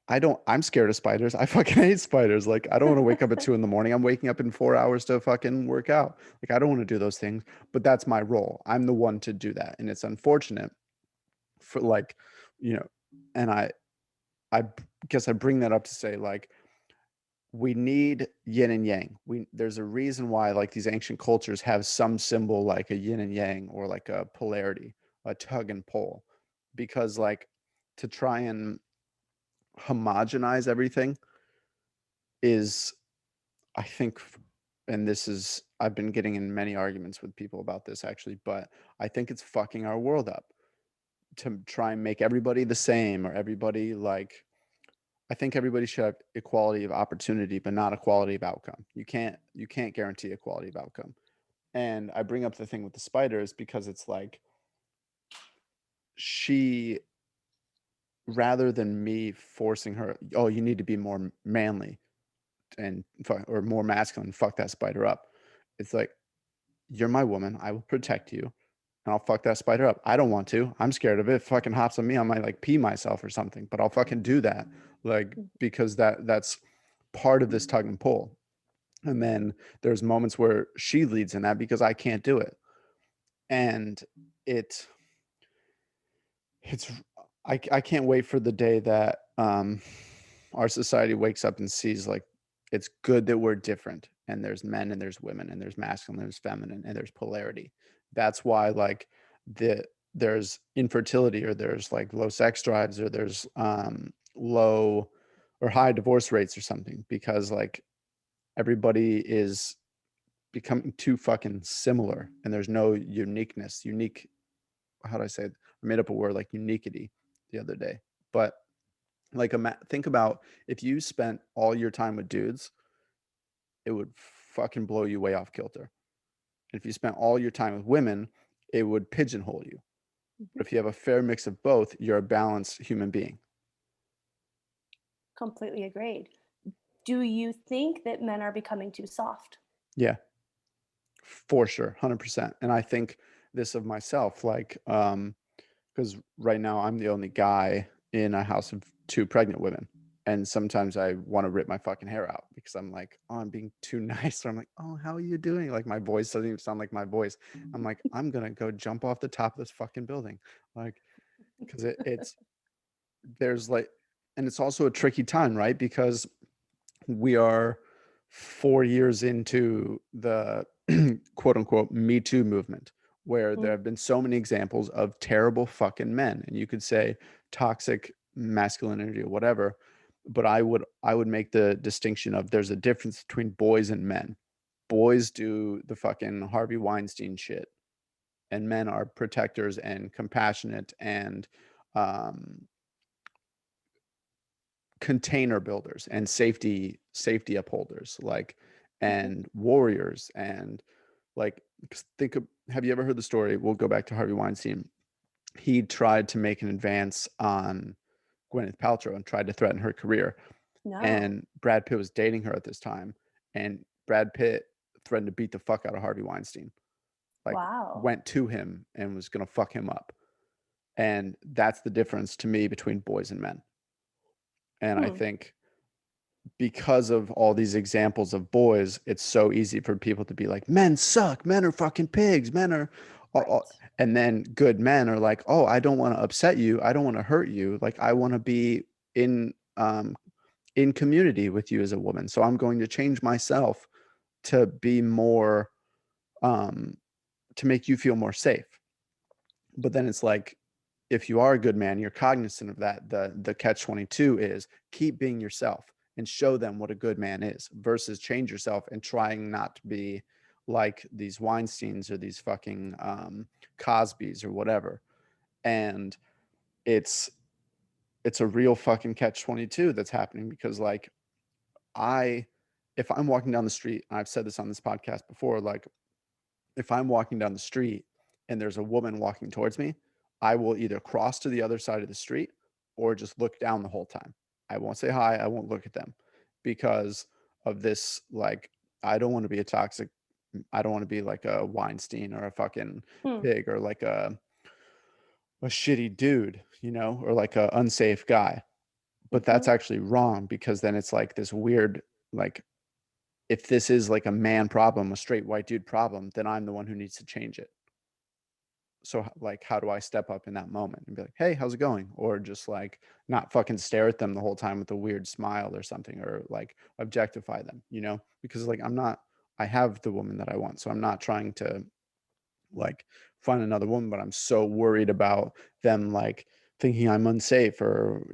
I'm scared of spiders. I fucking hate spiders. Like, I don't want to wake up at 2 in the morning. I'm waking up in 4 hours to fucking work out. Like, I don't want to do those things, but that's my role. I'm the one to do that. And it's unfortunate for like, you know, and I guess I bring that up to say, like, we need yin and yang. There's a reason why like these ancient cultures have some symbol like a yin and yang or like a polarity, a tug and pull, because like to try and homogenize everything is, I think, and this is, I've been getting in many arguments with people about this actually, but I think it's fucking our world up to try and make everybody the same or everybody like, I think everybody should have equality of opportunity, but not equality of outcome. You can't guarantee equality of outcome. And I bring up the thing with the spiders because it's like she, rather than me forcing her, oh, you need to be more manly and or more masculine, fuck that spider up. It's like, you're my woman. I will protect you, and I'll fuck that spider up. I don't want to. I'm scared of it. If it fucking hops on me, I might like pee myself or something. But I'll fucking do that, like because that's part of this tug and pull. And then there's moments where she leads in that because I can't do it. And it it's I can't wait for the day that our society wakes up and sees like it's good that we're different and there's men and there's women and there's masculine and there's feminine and there's polarity. That's why like there's infertility or there's like low sex drives or there's low or high divorce rates or something, because like everybody is becoming too fucking similar and there's no uniqueness. Unique, how do I say it? I made up a word like uniquity the other day. But like think about if you spent all your time with dudes, it would fucking blow you way off kilter. And if you spent all your time with women, it would pigeonhole you. Hmm. But if you have a fair mix of both, you're a balanced human being. Completely agreed. Do you think that men are becoming too soft? Yeah, for sure, 100%. And I think this of myself, like because right now I'm the only guy in a house of two pregnant women. And sometimes I want to rip my fucking hair out because I'm like, oh, I'm being too nice. Or I'm like, oh, how are you doing? Like my voice doesn't even sound like my voice. I'm like, I'm gonna go jump off the top of this fucking building. Like, because it's there's like, and it's also a tricky time, right? Because we are 4 years into the quote unquote Me Too movement, where there Mm. have been so many examples of terrible fucking men. And you could say toxic masculinity or whatever. But I would make the distinction of there's a difference between boys and men. Boys do the fucking Harvey Weinstein shit, and men are protectors and compassionate and um, container builders and safety upholders, like, Mhm. and warriors. And like, think of, have you ever heard the story, we'll go back to Harvey Weinstein. He tried to make an advance on Gwyneth Paltrow and tried to threaten her career, No. and Brad Pitt was dating her at this time, and Brad Pitt threatened to beat the fuck out of Harvey Weinstein, like Wow. went to him and was going to fuck him up. And that's the difference to me between boys and men. And I Hmm. think because of all these examples of boys, it's so easy for people to be like, men suck, men are fucking pigs, men are, Right. and then good men are like, oh, I don't want to upset you, I don't want to hurt you, like I want to be in in community with you as a woman, so I'm going to change myself to be more um to make you feel more safe. But then it's like, if you are a good man, you're cognizant of that. The catch 22 is keep being yourself and show them what a good man is, versus change yourself and trying not to be like these Weinsteins or these fucking Cosbys or whatever. And it's it's a real fucking catch 22 that's happening, because like I if I'm walking down the street, I've said this on this podcast before, like if I'm walking down the street and there's a woman walking towards me, I will either cross to the other side of the street or just look down the whole time. I won't say hi, I won't look at them, because of this. Like, I don't want to be a toxic, I don't want to be like a Weinstein or a fucking Hmm. pig or like a shitty dude, or like a unsafe guy. But that's Hmm. actually wrong, because then it's like this weird, like, if this is like a man problem, a straight white dude problem, then I'm the one who needs to change it. So like, how do I step up in that moment and be like, hey, how's it going? Or just like not fucking stare at them the whole time with a weird smile or something, or like objectify them, because like I have the woman that I want, so I'm not trying to like find another woman, but I'm so worried about them like thinking I'm unsafe or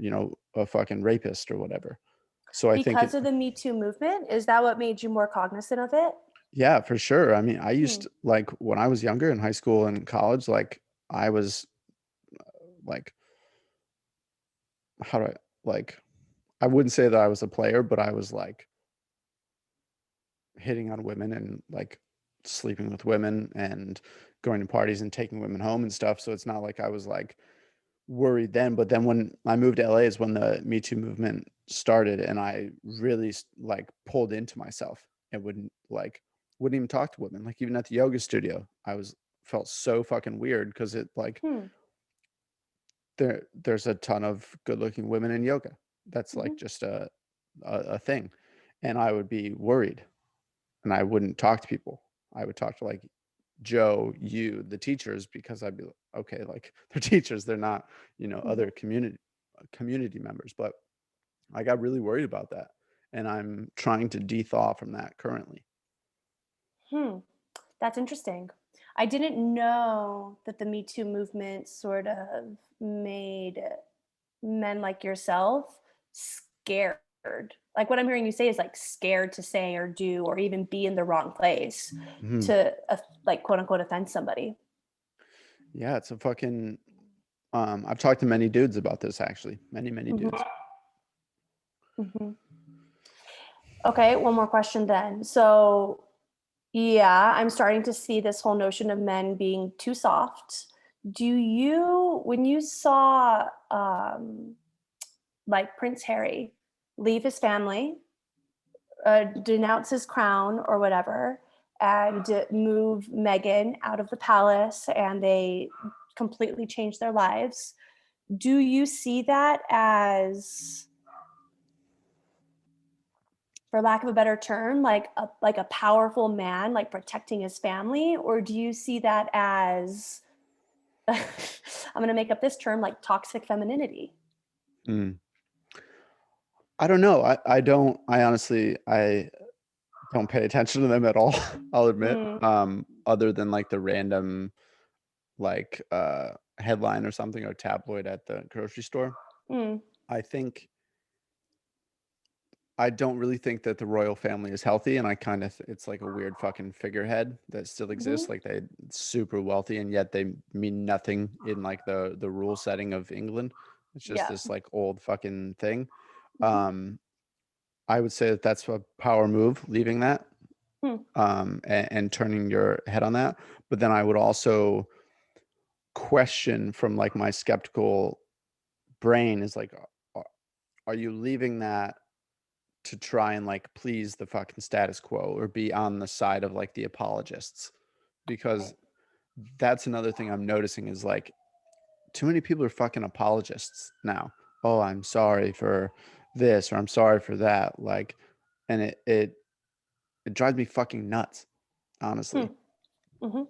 a fucking rapist or whatever. So I think Because of the Me Too movement, is that what made you more cognizant of it? yeah, for sure. I mean, I used Hmm. to, like when I was younger in high school and college, like I was like, how do I like, I wouldn't say that I was a player, but I was like hitting on women and like sleeping with women and going to parties and taking women home and stuff. So it's not like I was like worried then. But then when I moved to LA is when the Me Too movement started, and I really like pulled into myself and wouldn't even talk to women. Like even at the yoga studio, I was felt so fucking weird, because it like Hmm. there's a ton of good looking women in yoga. That's Hmm. like just a thing. And I would be worried, and I wouldn't talk to people. I would talk to like Joe, you, the teachers, because I'd be like, okay, like they're teachers, they're not, Hmm. other community members. But I got really worried about that, and I'm trying to de-thaw from that currently. Hmm. That's interesting. I didn't know that the Me Too movement sort of made men like yourself scared. Like what I'm hearing you say is like scared to say or do or even be in the wrong place Mhm. to like quote unquote offend somebody. Yeah, it's a fucking. I've talked to many dudes about this, actually, many dudes. Hmm. Hmm. Okay, one more question then. So, yeah, I'm starting to see this whole notion of men being too soft. When you saw like Prince Harry leave his family, denounce his crown or whatever, and move Meghan out of the palace, and they completely changed their lives. Do you see that as, for lack of a better term, like a powerful man, like protecting his family, or do you see that as I'm going to make up this term, like toxic femininity? Mm. I don't know. I honestly, I don't pay attention to them at all. I'll admit. Mm, Other than like the random like headline or something, or tabloid at the grocery store. mm, I think I don't really think that the royal family is healthy, and I kind of it's like a weird fucking figurehead that still mhm. exists. Like they super wealthy, and yet they mean nothing in like the rule setting of England. It's just Yeah. this like old fucking thing. Mhm. Um, I would say that that's a power move, leaving that Hmm. and turning your head on that. But then I would also question from like my skeptical brain is like, are you leaving that to try and like please the fucking status quo or be on the side of like the apologists? Because Right. that's another thing I'm noticing is like too many people are fucking apologists now. Oh, I'm sorry for this, or I'm sorry for that. Like, and it drives me fucking nuts, honestly. Hmm. Hmm.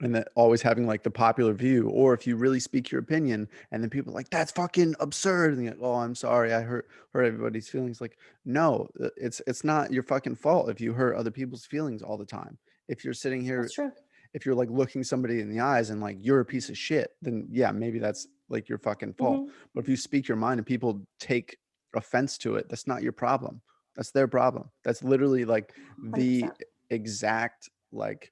And that always having like the popular view, or if you really speak your opinion and then people are like, that's fucking absurd, and you're like, oh, I'm sorry, I hurt everybody's feelings. Like, no, it's not your fucking fault if you hurt other people's feelings all the time. If you're sitting That's here, true. if you're like looking somebody in the eyes and like you're a piece of shit, then yeah, maybe that's like your fucking fault. Hmm. But if you speak your mind and people take offense to it, that's not your problem. That's their problem. That's literally like the 100%. exact like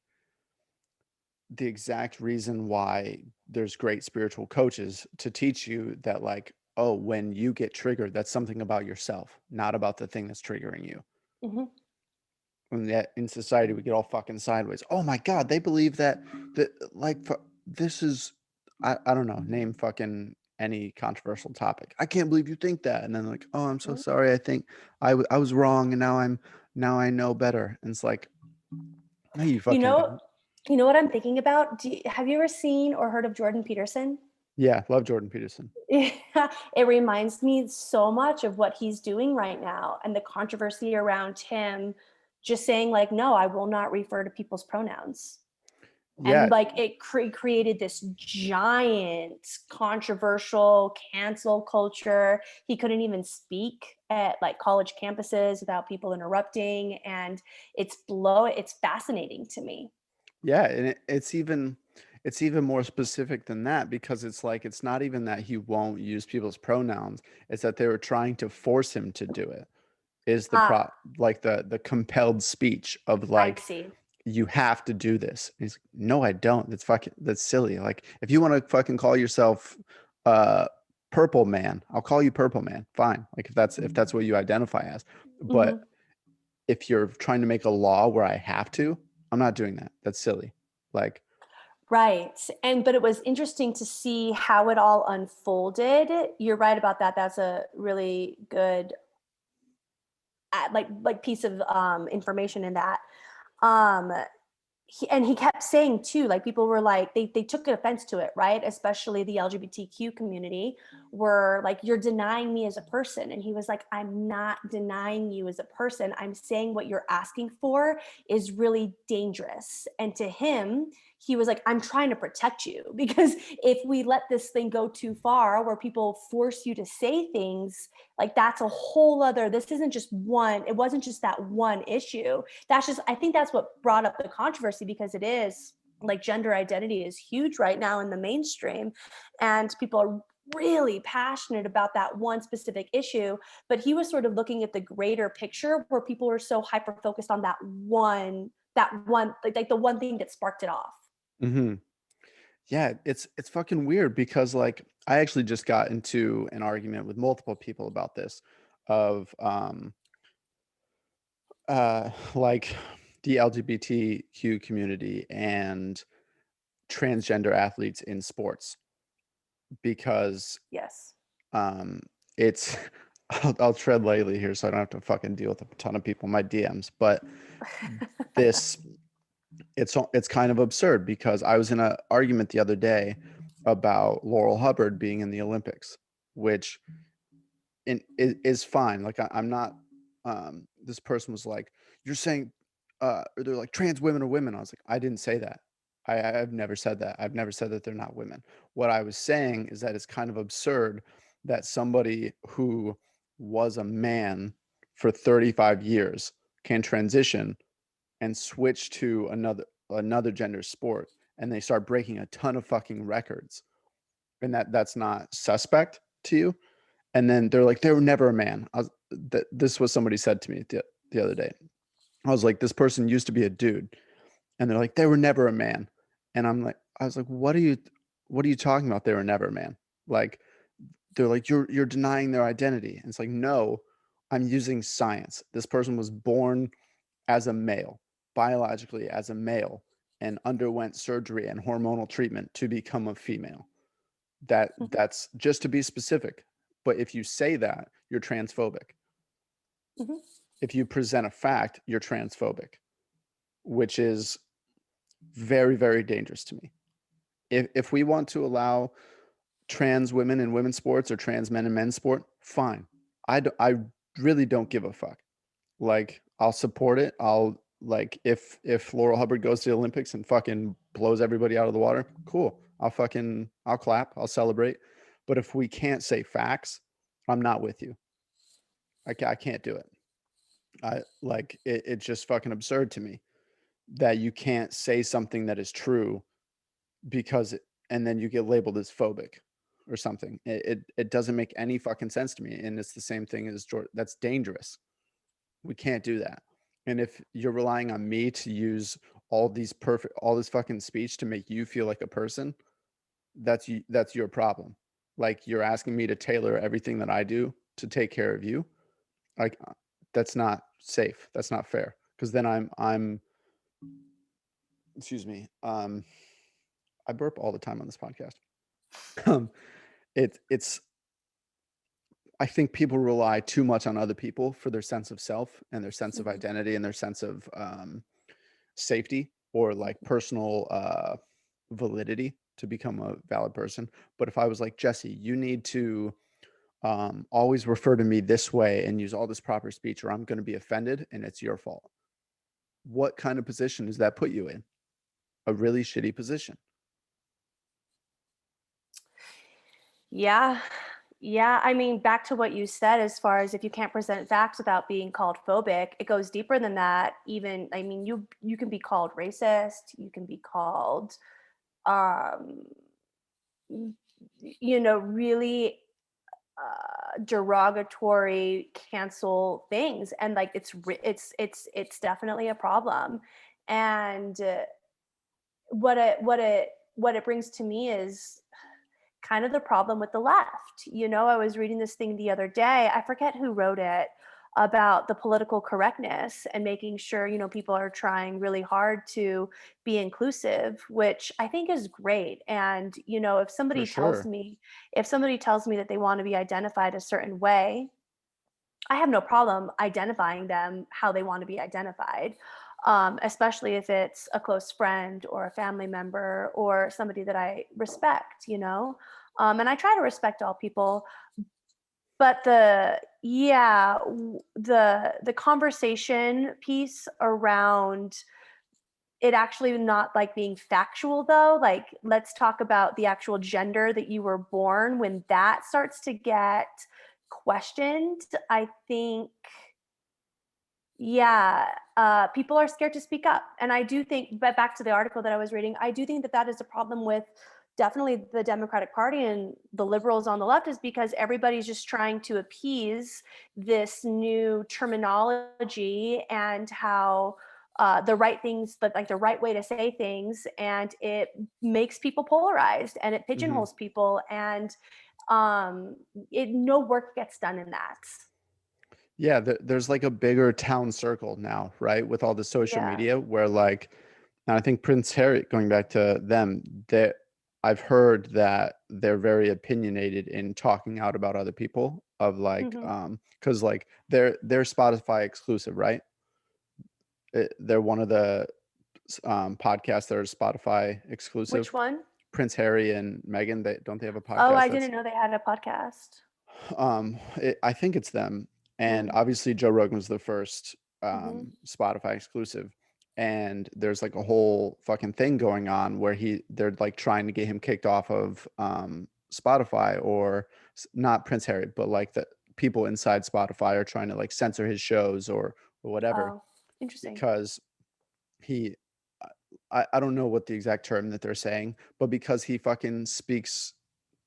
the exact reason why there's great spiritual coaches to teach you that, like, oh, when you get triggered, that's something about yourself, not about the thing that's triggering you. Hmm. And yet in society we get all fucking sideways. Oh my god, they believe that like this is I don't know, name fucking any controversial topic. I can't believe you think that. And then like, oh, I'm so sorry, I think I was wrong, and now I know better. And it's like, no, you You fucking know, don't. you know what I'm thinking about? Have you ever seen or heard of Jordan Peterson? Yeah, love Jordan Peterson. Yeah, it reminds me so much of what he's doing right now and the controversy around him just saying like, no, I will not refer to people's pronouns. Yeah, And like it created this giant controversial cancel culture. He couldn't even speak at like college campuses without people interrupting. And it's fascinating to me. yeah, and it's even more specific than that, because it's like it's not even that he won't use people's pronouns, it's that they were trying to force him to do it. Is the Ah, like the compelled speech of I like, see. you have to do this. And he's like, no, I don't. That's silly. Like, if you want to fucking call yourself uh Purple Man, I'll call you Purple Man. Fine. Like, if that's what you identify as. But Hmm. if you're trying to make a law where I have to, I'm not doing that. That's silly. Like, Right. But it was interesting to see how it all unfolded. You're right about that. That's a really good like piece of information in that. Um and he kept saying too, like people were like they took offense to it, right? Especially the LGBTQ community were like, you're denying me as a person. And he was like, I'm not denying you as a person, I'm saying what you're asking for is really dangerous. And to him, he was like, I'm trying to protect you because if we let this thing go too far where people force you to say things, like that's a whole other, this isn't just one, it wasn't just that one issue. That's just, I think that's what brought up the controversy, because it is like gender identity is huge right now in the mainstream and people are really passionate about that one specific issue. But he was sort of looking at the greater picture where people were so hyper focused on that one like the one thing that sparked it off. mhm. Yeah, it's fucking weird, because like I actually just got into an argument with multiple people about this, of like the LGBTQ community and transgender athletes in sports, because Yes. um it's I'll tread lightly here so I don't have to fucking deal with a ton of people in my DMs, but this it's kind of absurd, because I was in an argument the other day about Laurel Hubbard being in the Olympics, which is fine. Like, I'm not. This person was like, "You're saying," or they're like, "Trans women are women." I was like, "I didn't say that. I've never said that. I've never said that they're not women. What I was saying is that it's kind of absurd that somebody who was a man for 35 years can transition and switch to another gender sport, and they start breaking a ton of fucking records, and that's not suspect to you. And then they're like, they were never a man. This was somebody said to me the other day. I was like, this person used to be a dude, and they're like, they were never a man. And I was like, what are you talking about? They were never a man. Like, they're like, you're denying their identity. And it's like, no, I'm using science. This person was born as a male, biologically as a male, and underwent surgery and hormonal treatment to become a female. That's just to be specific. But if you say that, you're transphobic. Mhm. If you present a fact, you're transphobic, which is very, very dangerous to me. If we want to allow trans women in women's sports or trans men in men's sport, fine. I really don't give a fuck. Like, I'll support it. I'll like if Laurel Hubbard goes to the Olympics and fucking blows everybody out of the water, cool. I'll clap. I'll celebrate. But if we can't say facts, I'm not with you. I can't do it. I like it. It's just fucking absurd to me that you can't say something that is true and then you get labeled as phobic or something. It doesn't make any fucking sense to me. And it's the same thing as George. That's dangerous. We can't do that. And if you're relying on me to use all this fucking speech to make you feel like a person, that's your problem. Like, you're asking me to tailor everything that I do to take care of you. Like, that's not safe. That's not fair. Because then I'm excuse me. I burp all the time on this podcast. Um, it's I think people rely too much on other people for their sense of self and their sense of Mm-hmm. identity and their sense of safety or like personal validity to become a valid person. But if I was like, Jesse, you need to always refer to me this way and use all this proper speech, or I'm going to be offended and it's your fault. What kind of position does that put you in? A really shitty position. Yeah. Yeah. I mean, back to what you said, as far as if you can't present facts without being called phobic, it goes deeper than that. Even, I mean, you can be called racist, you can be called, um, really derogatory, cancel things. And like, it's definitely a problem. And what it brings to me is kind of the problem with the left. I was reading this thing the other day. I forget who wrote it, about the political correctness and making sure, people are trying really hard to be inclusive, which I think is great. And, For sure. if somebody tells me that they want to be identified a certain way, I have no problem identifying them how they want to be identified, especially if it's a close friend or a family member or somebody that I respect. And I try to respect all people, but the conversation piece around it actually not like being factual, though, like, let's talk about the actual gender that you were born. When that starts to get questioned, I think, yeah, people are scared to speak up. And I do think, but back to the article that I was reading, I do think that that is a problem with definitely the Democratic Party and the liberals on the left, is because everybody's just trying to appease this new terminology and how the right things, but like the right way to say things, and it makes people polarized and it Hmm. pigeonholes people, and no work gets done in that. Yeah, there's like a bigger town circle now, right? With all the social Yeah. media where like, and I think Prince Harry, going back to them, that I've heard that they're very opinionated in talking out about other people of like, Hmm. because like they're Spotify exclusive, right? They're one of the podcasts that are Spotify exclusive. Which one? Prince Harry and Meghan, they have a Oh, podcast I that's didn't know they had a podcast. I think it's them, and Mm. obviously Joe Rogan was the first Mhm. Spotify exclusive, and there's like a whole fucking thing going on where they're like trying to get him kicked off of Spotify, or not Prince Harry, but like the people inside Spotify are trying to like censor his shows or whatever, Oh, interesting. because he I don't know what the exact term that they're saying, but because he fucking speaks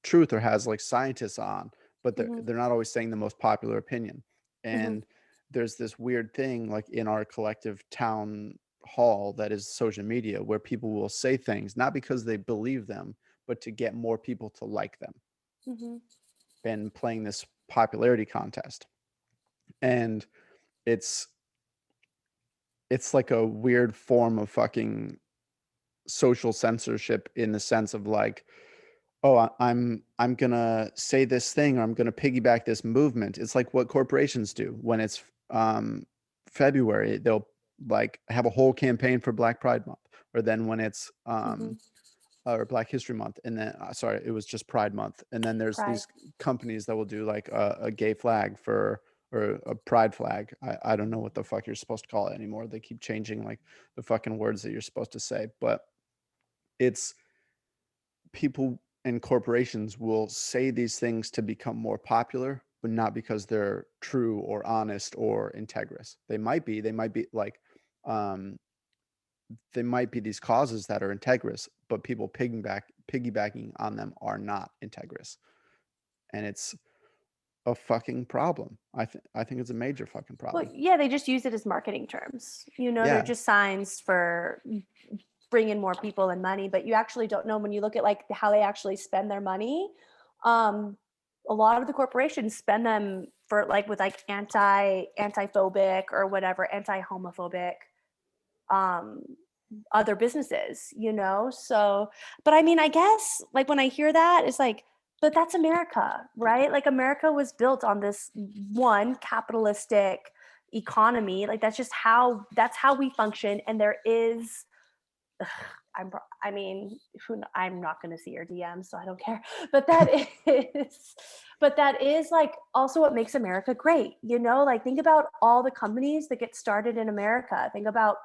truth or has like scientists on, but Mhm. they're not always saying the most popular opinion. Mhm. And there's this weird thing like in our collective town hall that is social media where people will say things not because they believe them, but to get more people to like them, Mhm. and playing this popularity contest. And it's it's like a weird form of fucking social censorship in the sense of like, oh, I'm gonna say this thing, or I'm gonna piggyback this movement. It's like what corporations do when it's February, they'll like have a whole campaign for Black Pride Month, or then when it's Mhm. or Black History Month, and then sorry, it was just Pride Month, and then there's Pride. these companies that will do like a gay flag for, or a pride flag. I don't know what the fuck you're supposed to call it anymore. They keep changing like the fucking words that you're supposed to say, but it's people and corporations will say these things to become more popular, but not because they're true or honest or integrous. They might be like, um, they might be these causes that are integrous, but people piggybacking on them are not integrous, and it's a fucking problem. I think it's a major fucking Well, problem. yeah, they just use it as marketing terms. You know, they're Yeah, just signs for bring in more people and money, but you actually don't know when you look at like how they actually spend their money. Um, a lot of the corporations spend them for like with like anti-phobic or whatever, anti-homophobic um other businesses, you know? So, but I mean, I guess like when I hear that, it's like, but that's America, right? Like America was built on this one capitalistic economy. Like that's how we function. And there is, I mean, I'm not going to see your DMs, so I don't care. But is, but that is like also what makes America great. You know, like think about all the companies that get started in America. Think about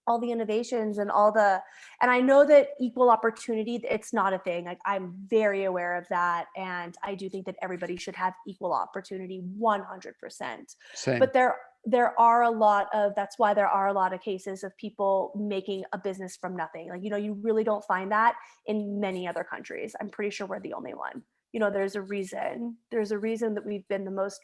all the innovations and and I know that equal opportunity, it's not a thing. Like I'm very aware of that. And I do think that everybody should have equal opportunity 100%. same. But there are a lot of, that's why there are a lot of cases of people making a business from nothing. Like, you know, you really don't find that in many other countries. I'm pretty sure we're the only one. You know, there's a reason that we've been the most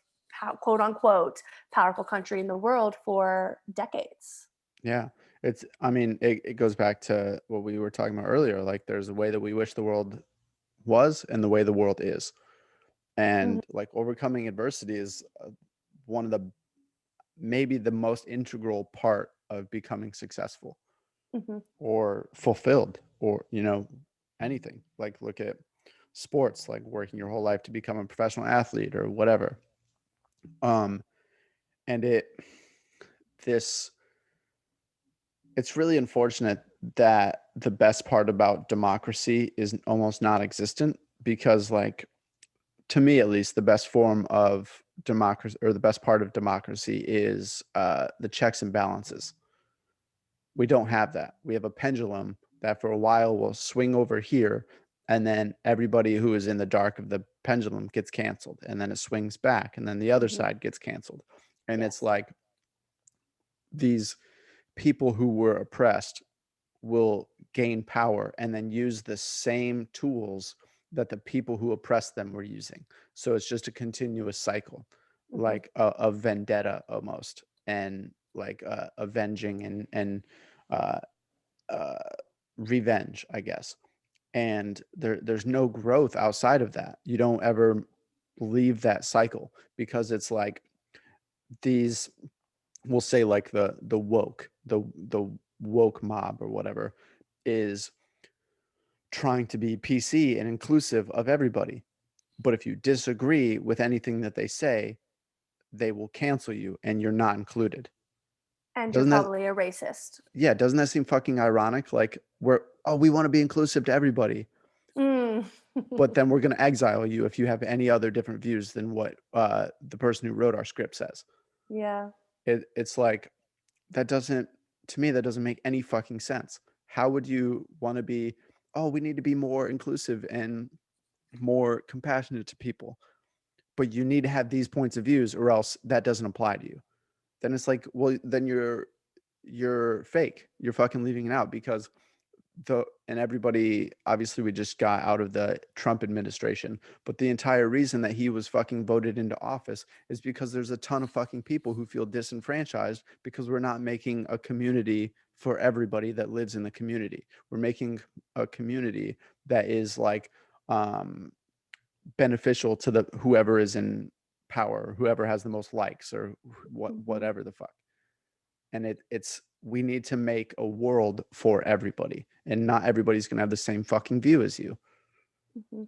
quote unquote powerful country in the world for decades. Yeah. It's, I mean, it goes back to what we were talking about earlier. Like, there's a way that we wish the world was and the way the world is. Mhm, And like overcoming adversity is one of the, maybe the most integral part of becoming successful mhm. or fulfilled, or, you know, anything. Like, look at sports, like working your whole life to become a professional athlete or whatever. Um, and this, it's really unfortunate that the best part about democracy is almost non-existent, because like, to me at least, the best form of democracy, or the best part of democracy, is the checks and balances. We don't have that. We have a pendulum that for a while will swing over here, and then everybody who is in the dark of the pendulum gets canceled, and then it swings back, and then the other Mhm. side gets canceled. And it's Yes. like, these people who were oppressed will gain power and then use the same tools that the people who oppressed them were using. So it's just a continuous cycle, Mhm. like a vendetta almost, and like avenging and uh, uh, revenge, I guess. And there's no growth outside of that. You don't ever leave that cycle, because it's like, these, we'll say like the woke mob or whatever, is trying to be PC and inclusive of everybody. But if you disagree with anything that they say, they will cancel you and you're not included. And you're Doesn't that, probably a racist. yeah, doesn't that seem fucking ironic? Like, we're, oh, we want to be inclusive to everybody, Mm. but then we're going to exile you if you have any other different views than what the person who wrote our script says. Yeah. It's like, that doesn't, to me, that doesn't make any fucking sense. How would you want to be, oh, we need to be more inclusive and more compassionate to people, but you need to have these points of views, or else that doesn't apply to you? Then it's like, well, then you're fake. You're fucking leaving it out, because the, and everybody, obviously we just got out of the Trump administration, but the entire reason that he was fucking voted into office is because there's a ton of fucking people who feel disenfranchised, because we're not making a community for everybody that lives in the community. We're making a community that is like, um beneficial to the whoever is in power, whoever has the most likes, or Mhm. whatever the fuck. And it's, we need to make a world for everybody, and not everybody's gonna have the same fucking view as you. Mhm.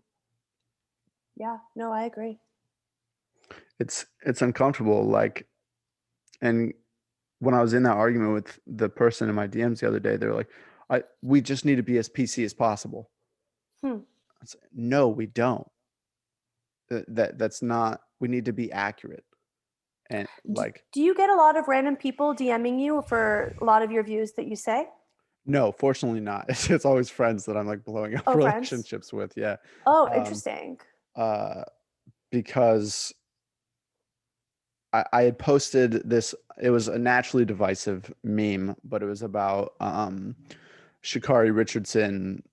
Yeah. No, I agree. It's uncomfortable. Like, and when I was in that argument with the person in my DMs the other day, they're like, we just need to be as PC as possible. Hmm. No, we don't. That's not. We need to be accurate. And like, Do you get a lot of random people DMing you for a lot of your views that you say? no, fortunately not. It's always friends that I'm like blowing up Oh, friends. relationships with. Yeah. Oh, Um, interesting. uh, because I had posted this. It was a naturally divisive meme, but it was about Sha'Carri Richardson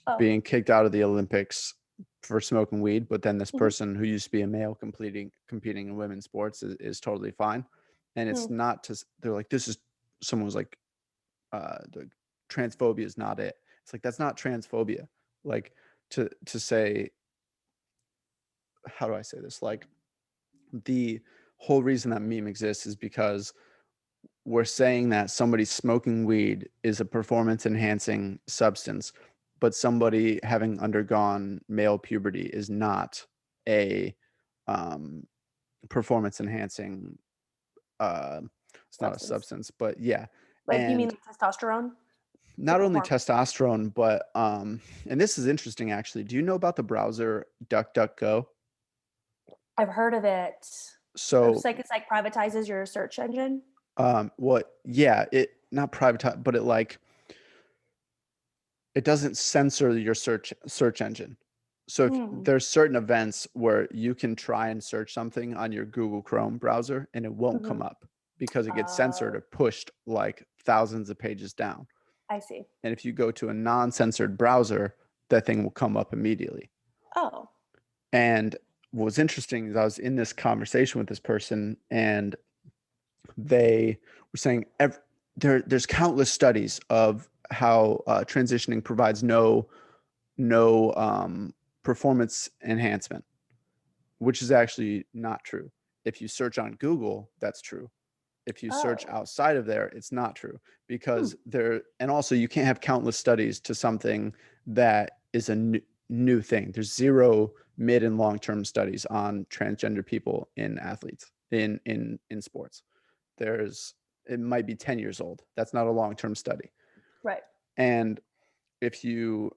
Oh. being kicked out of the Olympics for smoking weed, but then this Hmm. person who used to be a male competing in women's sports is totally fine. And it's Hmm. not to, they're like, this is, someone was like, the transphobia is not it. It's like, that's not transphobia. Like, to say, how do I say this? Like, the whole reason that meme exists is because we're saying that somebody smoking weed is a performance enhancing substance, but somebody having undergone male puberty is not a um, performance enhancing. Uh, it's not a Substance. substance, but yeah. Like you mean And like testosterone for not only performance? testosterone, but and this is interesting actually. Do you know about the browser DuckDuckGo? I've heard of it. So It's like privatizes your search engine. what? Yeah, it not private, but it like it doesn't censor your search engine. So if Hmm. there's certain events where you can try and search something on your Google Chrome browser and it won't Hmm. come up because it gets censored or pushed like thousands of pages down. I see. And if you go to a non-censored browser, that thing will come up immediately. Oh. And what was interesting is I was in this conversation with this person and they were saying there's countless studies of how transitioning provides no performance enhancement, which is actually not true. If you search on Google, that's true. If you search Oh. outside of there, it's not true Hmm. because there, and also you can't have countless studies to something that is a new thing. There's zero mid and long term studies on transgender people in athletes in sports. There's it might be 10 years old. That's not a long term study. Right. And if you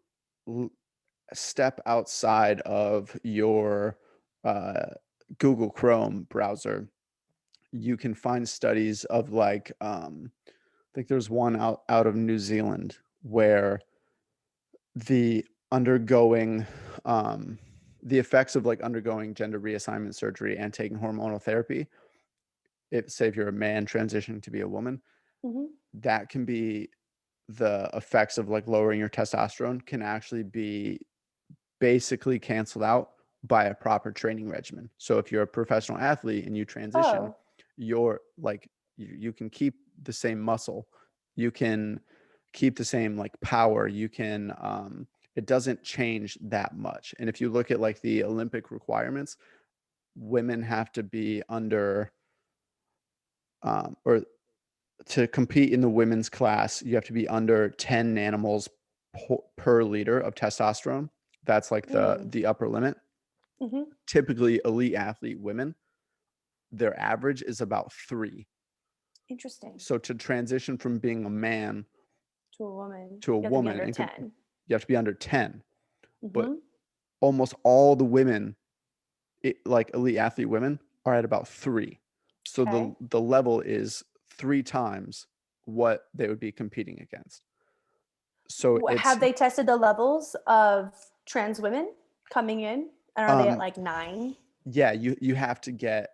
step outside of your uh, Google Chrome browser, you can find studies of like I think there's one out of New Zealand where the undergoing um, the effects of like undergoing gender reassignment surgery and taking hormonal therapy, if say if you're a man transitioning to be a woman, Hmm. that can be the effects of like lowering your testosterone can actually be basically canceled out by a proper training regimen. So if you're a professional athlete and you transition, Oh. you're like you can keep the same muscle, you can keep the same like power, you can it doesn't change that much. And if you look at like the Olympic requirements, women have to be under or to compete in the women's class, you have to be under 10 nanomoles per liter of testosterone. That's like Mm. the upper limit. Hmm. Typically, elite athlete women, their average is about 3. Interesting. So to transition from being a man To a woman, to a you have to be woman, under and 10. you have to be under 10. But Hmm. almost all the women, like elite athlete women, are at about 3. So Okay. the level is 3 times what they would be competing against. So it's Have they tested the levels of trans women coming in? And are they at um like 9? yeah, you have to get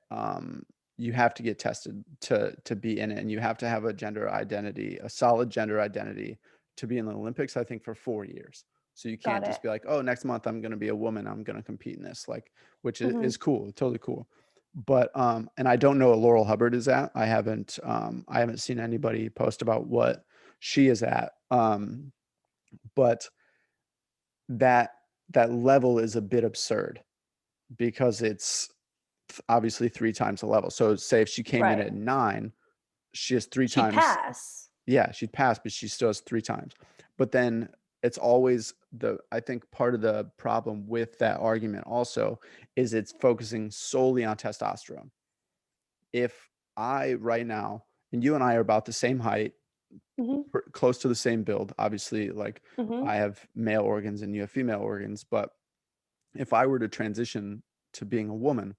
tested to be in it, and you have to have a gender identity, a solid gender identity to be in the Olympics, I think for 4 years. So you Got can't it. just be like, "Oh, next month I'm going to be a woman, I'm going to compete in this." Like which Hmm. is cool, totally cool. But and I don't know what Laurel Hubbard is at. I haven't seen anybody post about what she is at. But that that level is a bit absurd because it's obviously 3 times the level. So say if she came in Right. at 9, she has 3 She'd times. pass. Yeah, she'd pass, but she still has 3 times. But then it's always I think part of the problem with that argument also is it's focusing solely on testosterone. If I right now, and you and I are about the same height, Hmm. close to the same build. Obviously, like Hmm. I have male organs and you have female organs, but if I were to transition to being a woman,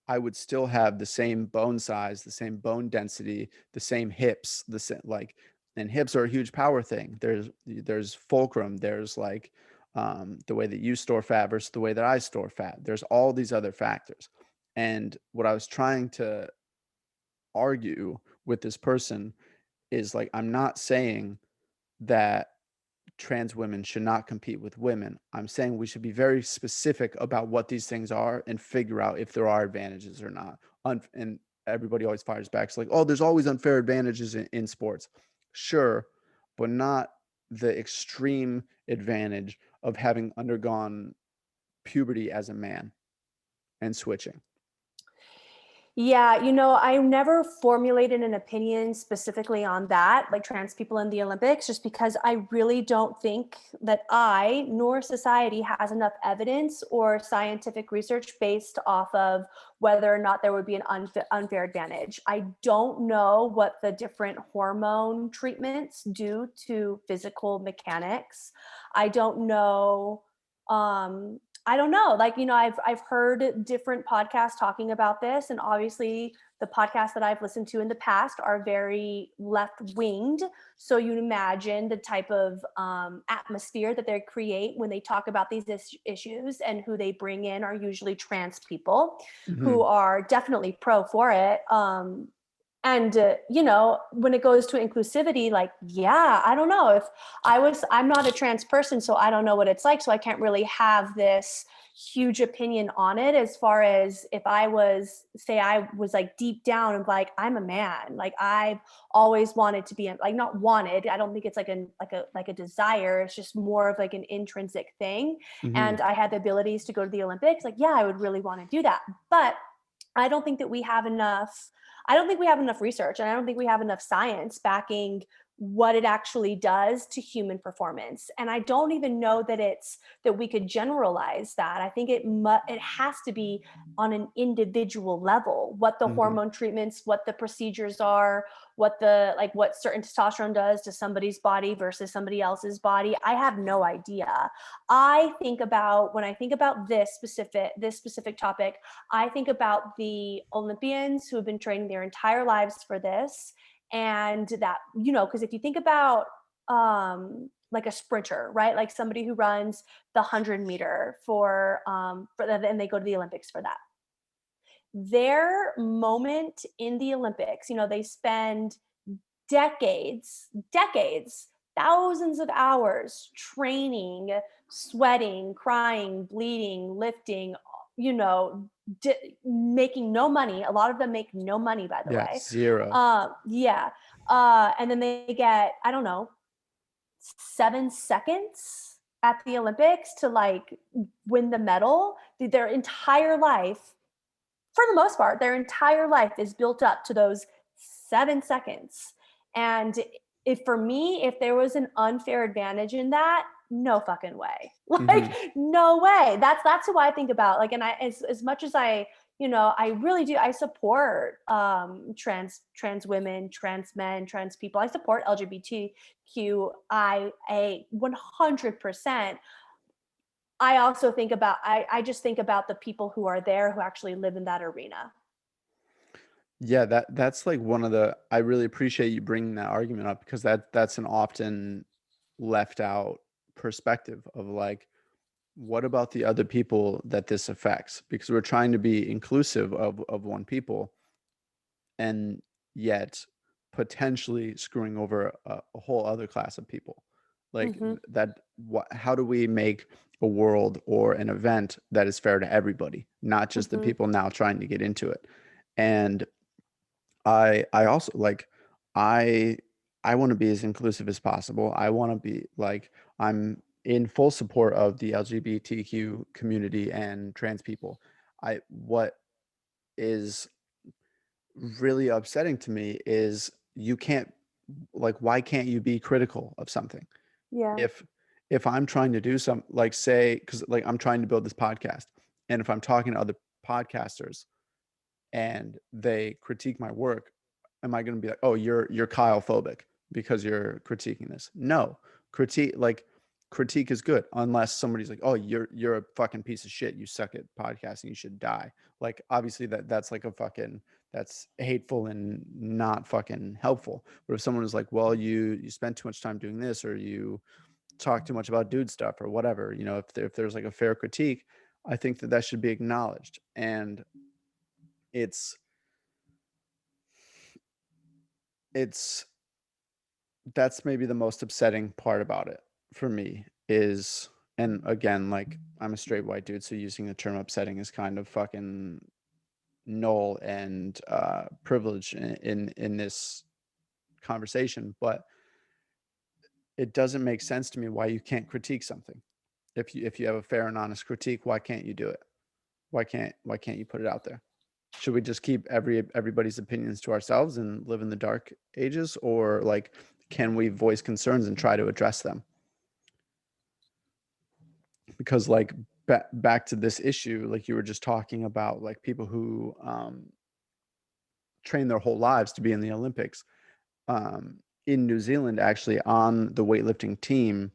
I would still have the same bone size, the same bone density, the same hips, the same like, and hips are a huge power thing. There's fulcrum, there's like the way that you store fat versus the way that I store fat. There's all these other factors. And what I was trying to argue with this person is like, I'm not saying that trans women should not compete with women. I'm saying we should be very specific about what these things are and figure out if there are advantages or not. And everybody always fires back. It's like, oh, there's always unfair advantages in sports. Sure, but not the extreme advantage of having undergone puberty as a man and switching. Yeah, I never formulated an opinion specifically on that, like trans people in the Olympics, just because I really don't think that I nor society has enough evidence or scientific research based off of whether or not there would be an unfair advantage. I don't know what the different hormone treatments do to physical mechanics. I don't know. I don't know. Like, I've heard different podcasts talking about this, and obviously the podcasts that I've listened to in the past are very left winged. So you imagine the type of atmosphere that they create when they talk about these issues, and who they bring in are usually trans people who Mhm. are definitely pro for it. And when it goes to inclusivity, like, yeah, I don't know if I'm not a trans person, so I don't know what it's like, so I can't really have this huge opinion on it. As far as if I was like deep down and like, I'm a man, like I've always wanted to be, like, not wanted, I don't think it's like a desire, it's just more of like an intrinsic thing. Mhm. And I had the abilities to go to the Olympics, like, yeah, I would really want to do that. But I don't think that we have enough. I don't think we have enough research, and I don't think we have enough science backing what it actually does to human performance. And I don't even know that we could generalize that. I think it has to be on an individual level, what the Mhm. hormone treatments, what the procedures are, what certain testosterone does to somebody's body versus somebody else's body. I have no idea. When I think about this specific topic, I think about the Olympians who have been training their entire lives for this. And that, because if you think about like a sprinter, right? Like somebody who runs the 100 meter and they go to the Olympics for that. Their moment in the Olympics, they spend decades, thousands of hours training, sweating, crying, bleeding, lifting, you know, making no money. A lot of them make no money, by the Yeah, way. zero. Yeah. And then they get, I don't know, 7 seconds at the Olympics to like win the medal. Their entire life, for the most part, their entire life is built up to those 7 seconds. And for me, if there was an unfair advantage in that, no fucking way. Like, Mhm. no way. That's who I think about. Like, and as much as I really do. I support trans women, trans men, trans people. I support LGBTQIA 100%. I also think about I just think about the people who are there who actually live in that arena. Yeah, that's like one of the I really appreciate you bringing that argument up because that's an often left out perspective of like what about the other people that this affects? Because we're trying to be inclusive of one people and yet potentially screwing over a whole other class of people. Like Hmm. that what how do we make a world or an event that is fair to everybody, not just the Hmm. people now trying to get into it? And I also like I I want to be as inclusive as possible. I want to be like I'm in full support of the LGBTQ community and trans people. I what is really upsetting to me is you can't like why can't you be critical of something? Yeah. If I'm trying to do some like say cuz like I'm trying to build this podcast and if I'm talking to other podcasters and they critique my work, am I going to be like, "Oh, you're Kyle phobic because you're critiquing this. No, critique is good unless somebody's like, oh, you're a fucking piece of shit, you suck at podcasting, you should die. Like, obviously that's like a fucking, that's hateful and not fucking helpful. But if someone is like, well, you spend too much time doing this, or you talk too much about dude stuff or whatever, you know, if there's like a fair critique, I think that should be acknowledged. And it's it's that's maybe the most upsetting part about it for me is, and again, like, I'm a straight white dude, so using the term upsetting is kind of fucking null and privilege in this conversation. But it doesn't make sense to me why you can't critique something. If you have a fair and honest critique, why can't you do it? Why can't you put it out there? Should we just keep everybody's opinions to ourselves and live in the dark ages, or like, can we voice concerns and try to address them? Because like, back to this issue, like you were just talking about, like people who train their whole lives to be in the Olympics. In New Zealand, actually, on the weightlifting team,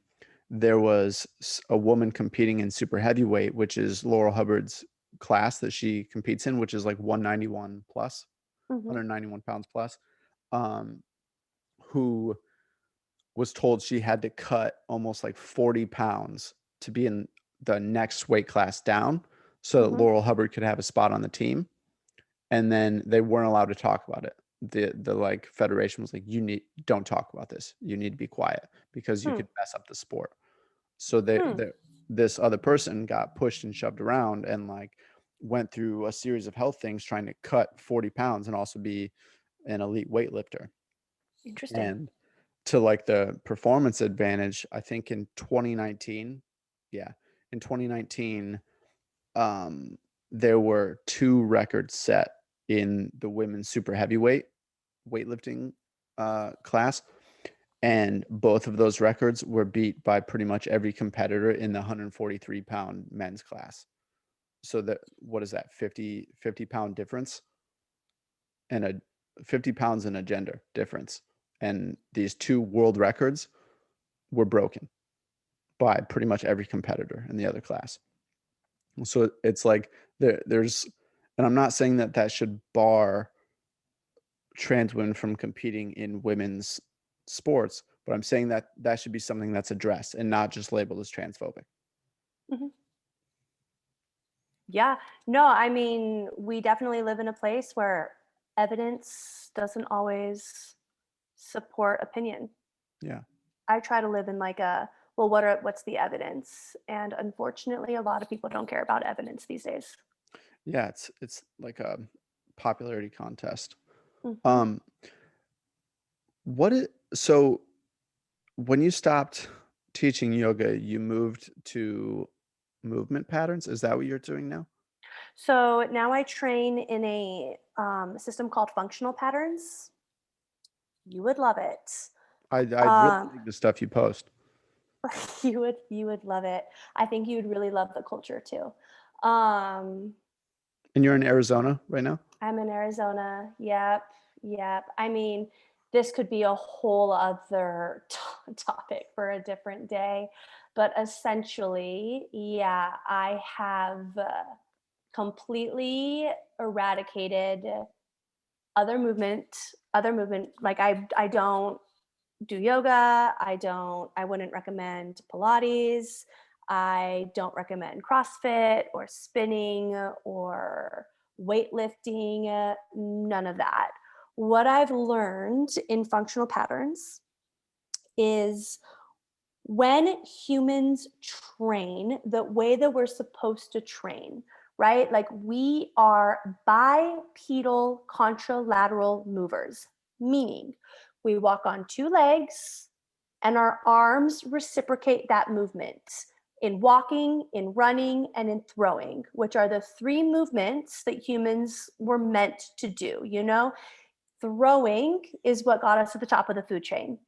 there was a woman competing in super heavyweight, which is Laurel Hubbard's class that she competes in, which is like 191 plus, Mm-hmm. 191 pounds plus, um, who was told she had to cut almost like 40 pounds to be in the next weight class down so that Mm-hmm. Laurel Hubbard could have a spot on the team. And then they weren't allowed to talk about it. The like federation was like, don't talk about this. You need to be quiet because you Hmm. could mess up the sport. So Hmm. this other person got pushed and shoved around and like went through a series of health things trying to cut 40 pounds and also be an elite weightlifter. Interesting. And to like the performance advantage, I think in 2019, yeah, in 2019, um, there were two records set in the women's super heavyweight weightlifting class, and both of those records were beat by pretty much every competitor in the 143-pound men's class. So that, what is that, 50 pound difference, and a 50 pounds in a gender difference, and these two world records were broken by pretty much every competitor in the other class. So it's like there's, and I'm not saying that should bar trans women from competing in women's sports, but I'm saying that should be something that's addressed and not just labeled as transphobic. Mm-hmm. Yeah, no, I mean, we definitely live in a place where evidence doesn't always support opinion. Yeah. I try to live in like a, well, what's the evidence? And unfortunately, a lot of people don't care about evidence these days. Yeah, it's like a popularity contest. Mm-hmm. Um what it so when you stopped teaching yoga, you moved to movement patterns. Is that what you're doing now? So now I train in a system called functional patterns. You would love it. I really Um, dig the stuff you post. you would love it. I think you would really love the culture too. Um, And you're in Arizona right now? I'm in Arizona. Yep. Yep. I mean, this could be a whole other topic for a different day. But essentially, yeah, I have completely eradicated other movement. Like I don't do yoga. I wouldn't recommend Pilates. I don't recommend CrossFit or spinning or weightlifting, none of that. What I've learned in functional patterns is when humans train the way that we're supposed to train, right? Like we are bipedal contralateral movers, meaning we walk on two legs and our arms reciprocate that movement in walking, in running, and in throwing, which are the three movements that humans were meant to do. Throwing is what got us to the top of the food chain.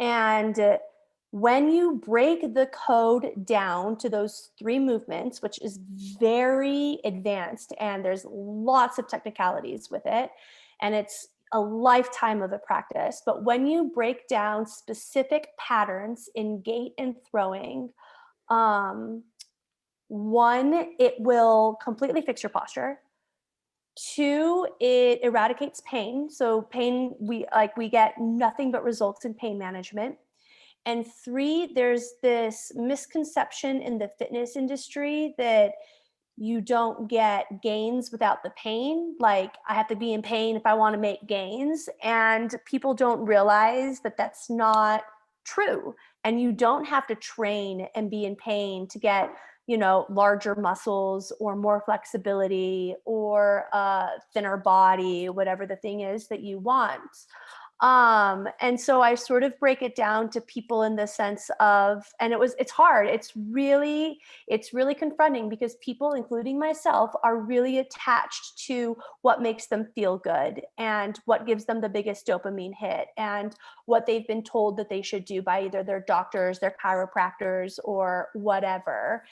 And when you break the code down to those three movements, which is very advanced and there's lots of technicalities with it, and it's a lifetime of the practice. But when you break down specific patterns in gait and throwing, um, one, it will completely fix your posture. Two, it eradicates pain. So pain, we get nothing but results in pain management. And three, there's this misconception in the fitness industry that you don't get gains without the pain. Like, I have to be in pain if I want to make gains. And people don't realize that that's not true. And you don't have to train and be in pain to get, larger muscles or more flexibility or a thinner body, whatever the thing is that you want. And so I sort of break it down to people in the sense of, and it's hard. It's really confronting because people, including myself, are really attached to what makes them feel good and what gives them the biggest dopamine hit and what they've been told that they should do by either their doctors, their chiropractors, or whatever.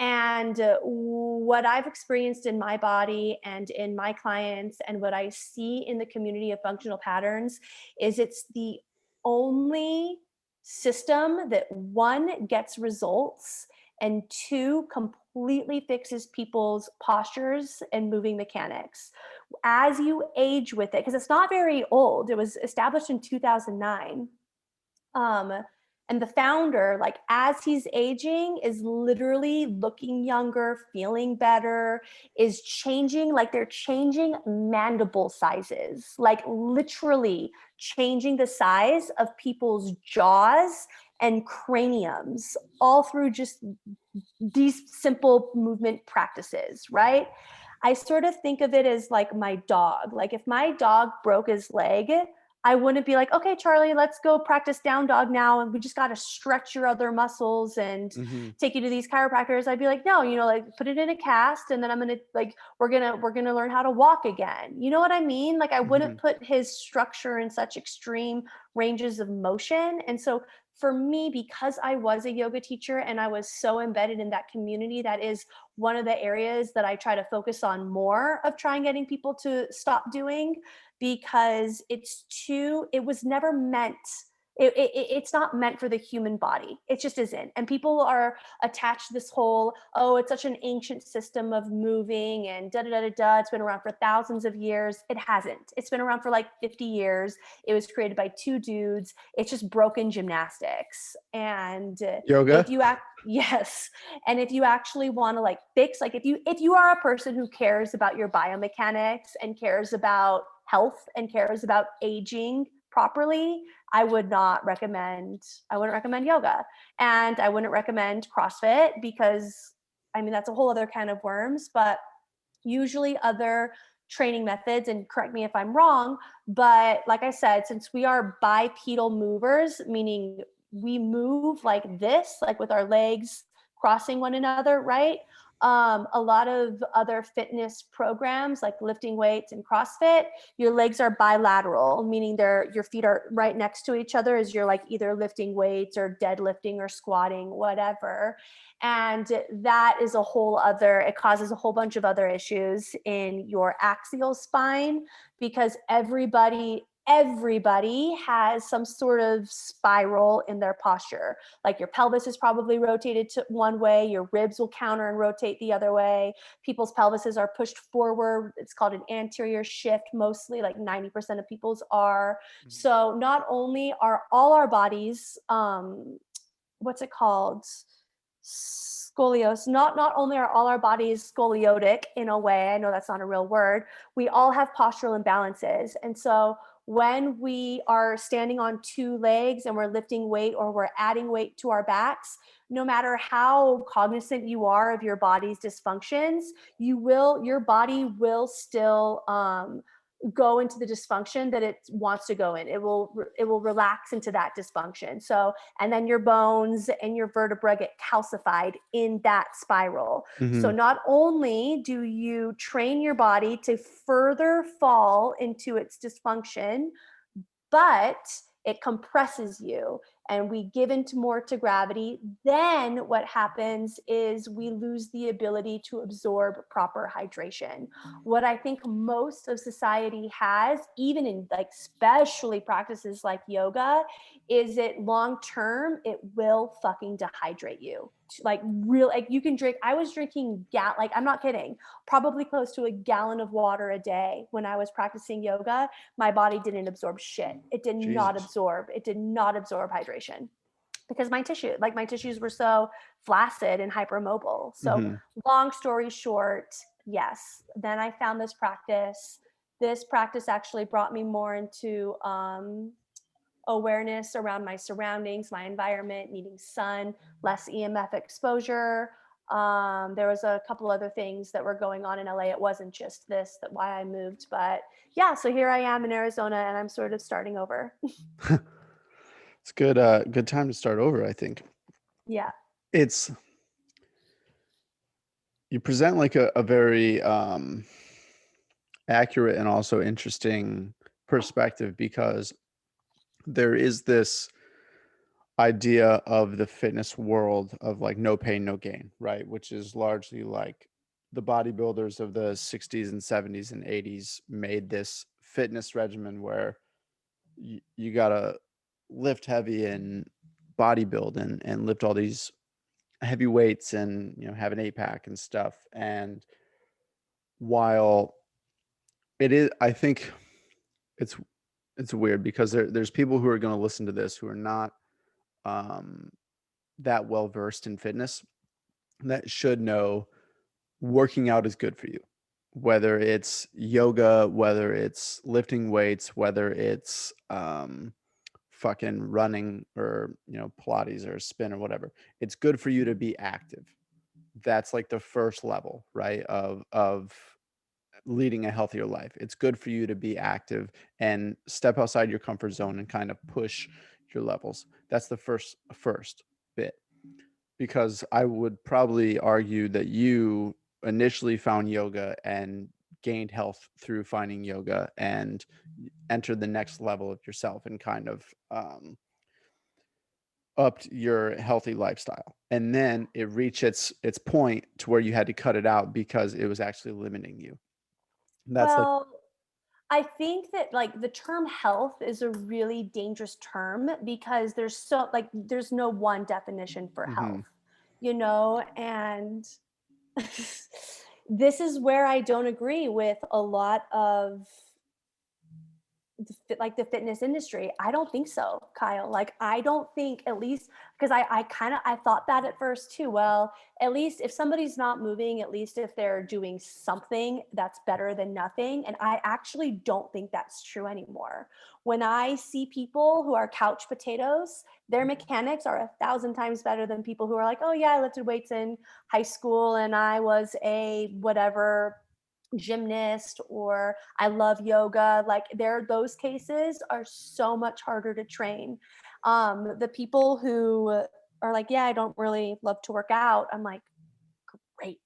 And what I've experienced in my body and in my clients, and what I see in the community of functional patterns, is it's the only system that, one, gets results, and two, completely fixes people's postures and moving mechanics as you age with it, because it's not very old. It was established in 2009. And the founder, like, as he's aging, is literally looking younger, feeling better, is changing, like, they're changing mandible sizes, like literally changing the size of people's jaws and craniums, all through just these simple movement practices, right? I sort of think of it as like my dog. Like, if my dog broke his leg, I wouldn't be like, okay, Charlie, let's go practice down dog now. And we just got to stretch your other muscles and Mm-hmm. take you to these chiropractors. I'd be like, no, like, put it in a cast. And then I'm going to, like, we're going to learn how to walk again. You know what I mean? Like, I Mm-hmm. wouldn't put his structure in such extreme ranges of motion. And so for me, because I was a yoga teacher and I was so embedded in that community, that is one of the areas that I try to focus on more of trying getting people to stop doing, because it was never meant, it's not meant for the human body. It just isn't. And people are attached to this whole, oh, it's such an ancient system of moving and da da da da da. It's been around for thousands of years. It hasn't. It's been around for like 50 years. It was created by two dudes. It's just broken gymnastics. And if Yoga. you act, yes. And if you actually want to, like, fix, like, if you are a person who cares about your biomechanics and cares about health and cares about aging properly, I wouldn't recommend yoga, and I wouldn't recommend CrossFit, because, I mean, that's a whole other can of worms. But usually other training methods, and correct me if I'm wrong, but like I said, since we are bipedal movers, meaning we move like this, like with our legs crossing one another, right? A lot of other fitness programs like lifting weights and CrossFit, your legs are bilateral, meaning your feet are right next to each other as you're, like, either lifting weights or deadlifting or squatting, whatever. And that is it causes a whole bunch of other issues in your axial spine, because everybody has some sort of spiral in their posture. Like, your pelvis is probably rotated to one way, your ribs will counter and rotate the other way. People's pelvises are pushed forward. It's called an anterior shift, mostly, like 90% of people's are. So not only are all our bodies, what's it called? Scoliosis. Not only are all our bodies scoliotic in a way, I know that's not a real word, we all have postural imbalances. And so when we are standing on two legs and we're lifting weight or we're adding weight to our backs, no matter how cognizant you are of your body's dysfunctions, your body will still go into the dysfunction that it wants to go in. It will relax into that dysfunction. So, and then your bones and your vertebra get calcified in that spiral. Mm-hmm. So not only do you train your body to further fall into its dysfunction, but it compresses you. and we give into more to gravity, then what happens is we lose the ability to absorb proper hydration. What I think most of society has, even in like especially practices like yoga, is it long term, it will fucking dehydrate you. Like real, like you can drink. I was drinking like I'm not kidding, probably close to a gallon of water a day when I was practicing yoga. My body didn't absorb shit. It did not Jesus. absorb. It did not absorb hydration because my tissues were so flaccid and hypermobile. So Hmm. long story short, yes. Then I found this practice. This practice actually brought me more into awareness around my surroundings, my environment, needing sun, less EMF exposure. There was a couple other things that were going on in LA. It wasn't just this that why I moved, but yeah. So here I am in Arizona, and I'm sort of starting over. It's good. Good time to start over. I think Yeah. it's you present like a very accurate and also interesting perspective because there is this idea of the fitness world of like no pain, no gain, right? Which is largely like the bodybuilders of the 60s and 70s and 80s made this fitness regimen where you gotta lift heavy and bodybuild and lift all these heavy weights and have an 8 pack and stuff. And while it is, I think it's it's weird because there's people who are going to listen to this who are not um that well versed in fitness that should know working out is good for you, whether it's yoga, whether it's lifting weights, whether it's fucking running or Pilates or spin or whatever. It's good for you to be active. That's like the first level, right, of leading a healthier life. It's good for you to be active and step outside your comfort zone and kind of push your levels. That's the first bit, because I would probably argue that you initially found yoga and gained health through finding yoga and entered the next level of yourself and kind of upped your healthy lifestyle. And then it reached its point to where you had to cut it out because it was actually limiting you. That's like, Well, I think that like the term health is a really dangerous term because there's no one definition for mm-hmm, health, and this is where I don't agree with a lot of the fitness industry. I don't think so, Kyle. Like I don't think, at least because I thought that at first too. Well, at least if somebody's not moving, at least if they're doing something, that's better than nothing. And I actually don't think that's true anymore. When I see people who are couch potatoes, their mechanics are 1,000 times better than people who are like, oh yeah, I lifted weights in high school and I was a whatever gymnast, or I love yoga. Like those cases are so much harder to train. The people who are like, yeah, I don't really love to work out. I'm like, great.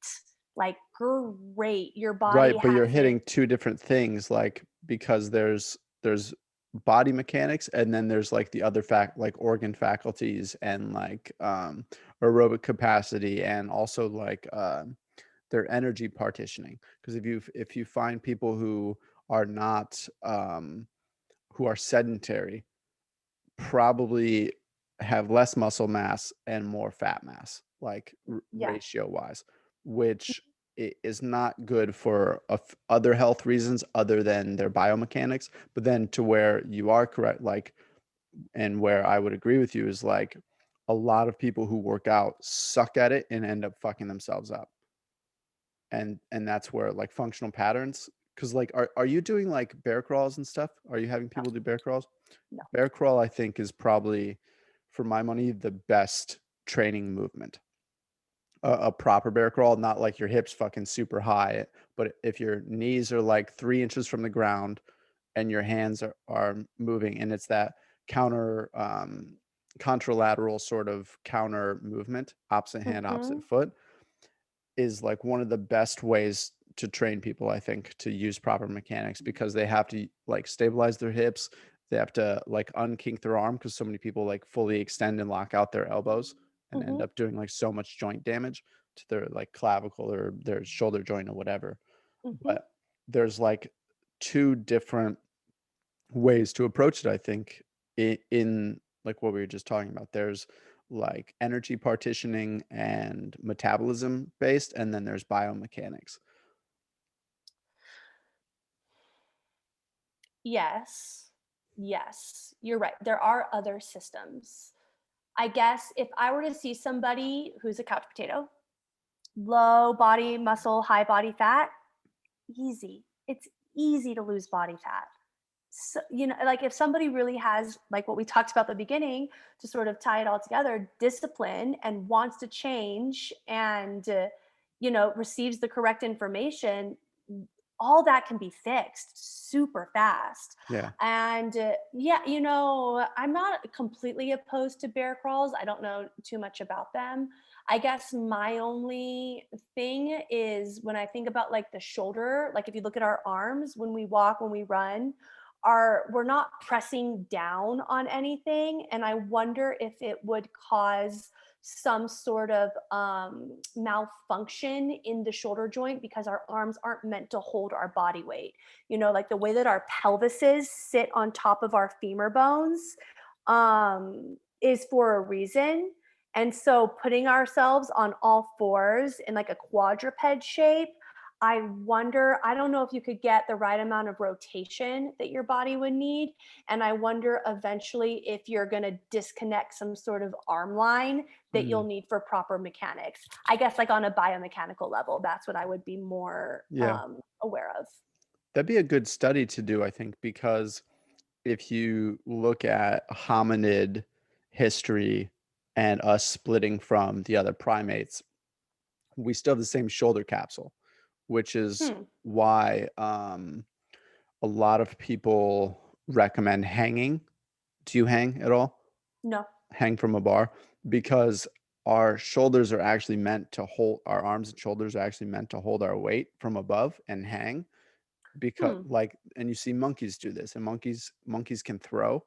Like, great. Your body right, but you're hitting hasn't. two different things, like because there's body mechanics and then there's like the other fact like organ faculties and like aerobic capacity and also like their energy partitioning. Because if you find people who are not who are sedentary, probably have less muscle mass and more fat mass, like Yeah. ratio wise, which is not good for other health reasons other than their biomechanics. But then to where you are correct, like, and where I would agree with you is like a lot of people who work out suck at it and end up fucking themselves up. And that's where like functional patterns, because like are you doing like bear crawls and stuff? Are you having No, people do bear crawls? no. Bear crawl, I think, is probably, for my money, the best training movement. A proper bear crawl, not like your hips fucking super high, but if your knees are like 3 inches from the ground and your hands are moving, and it's that counter contralateral sort of counter movement, opposite hand, opposite Hmm. foot, is like one of the best ways to train people, I think, to use proper mechanics, because they have to like stabilize their hips, They have to like unkink their arm because so many people like fully extend and lock out their elbows and end Hmm. up doing like so much joint damage to their like clavicle or their shoulder joint or whatever. Hmm. But there's like two different ways to approach it, I think, in like what we were just talking about. There's like energy partitioning and metabolism based, and then there's biomechanics. Yes. Yes, you're right. There are other systems. I guess if I were to see somebody who's a couch potato, low body muscle, high body fat, easy. It's easy to lose body fat. So, like if somebody really has, like what we talked about at the beginning, to sort of tie it all together, discipline and wants to change and, receives the correct information, all that can be fixed super fast. Yeah. And yeah, I'm not completely opposed to bear crawls. I don't know too much about them. I guess my only thing is when I think about like the shoulder, like if you look at our arms when we walk, when we run, we're not pressing down on anything. And I wonder if it would cause some sort of malfunction in the shoulder joint because our arms aren't meant to hold our body weight. Like the way that our pelvises sit on top of our femur bones is for a reason. And so putting ourselves on all fours in like a quadruped shape, I wonder, I don't know if you could get the right amount of rotation that your body would need. And I wonder eventually if you're going to disconnect some sort of arm line that you'll Mm, need for proper mechanics. I guess like on a biomechanical level, that's what I would be more yeah. aware of. That'd be a good study to do, I think, because if you look at hominid history and us splitting from the other primates, we still have the same shoulder capsule, which is Hmm. why a lot of people recommend hanging. Do you hang at all? No. Hang from a bar? Because our shoulders are actually meant to hold our arms and shoulders are actually meant to hold our weight from above and hang because Hmm. like and you see monkeys do this and monkeys can throw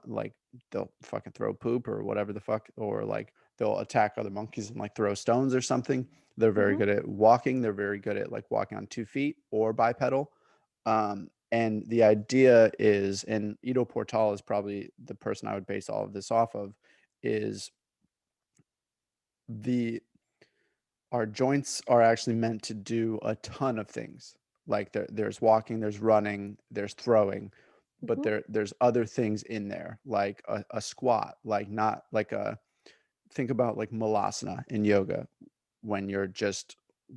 like they'll fucking throw poop or whatever the fuck or like they'll attack other monkeys and like throw stones or something. They're very Hmm. good at walking. They're very good at like walking on 2 feet or bipedal. And the idea is, and Ido Portal is probably the person I would base all of this off of, is the our joints are actually meant to do a ton of things. Like there's walking, there's running, there's throwing, but Hmm. there's other things in there, like a squat, like not like a think about like malasana in yoga when you're just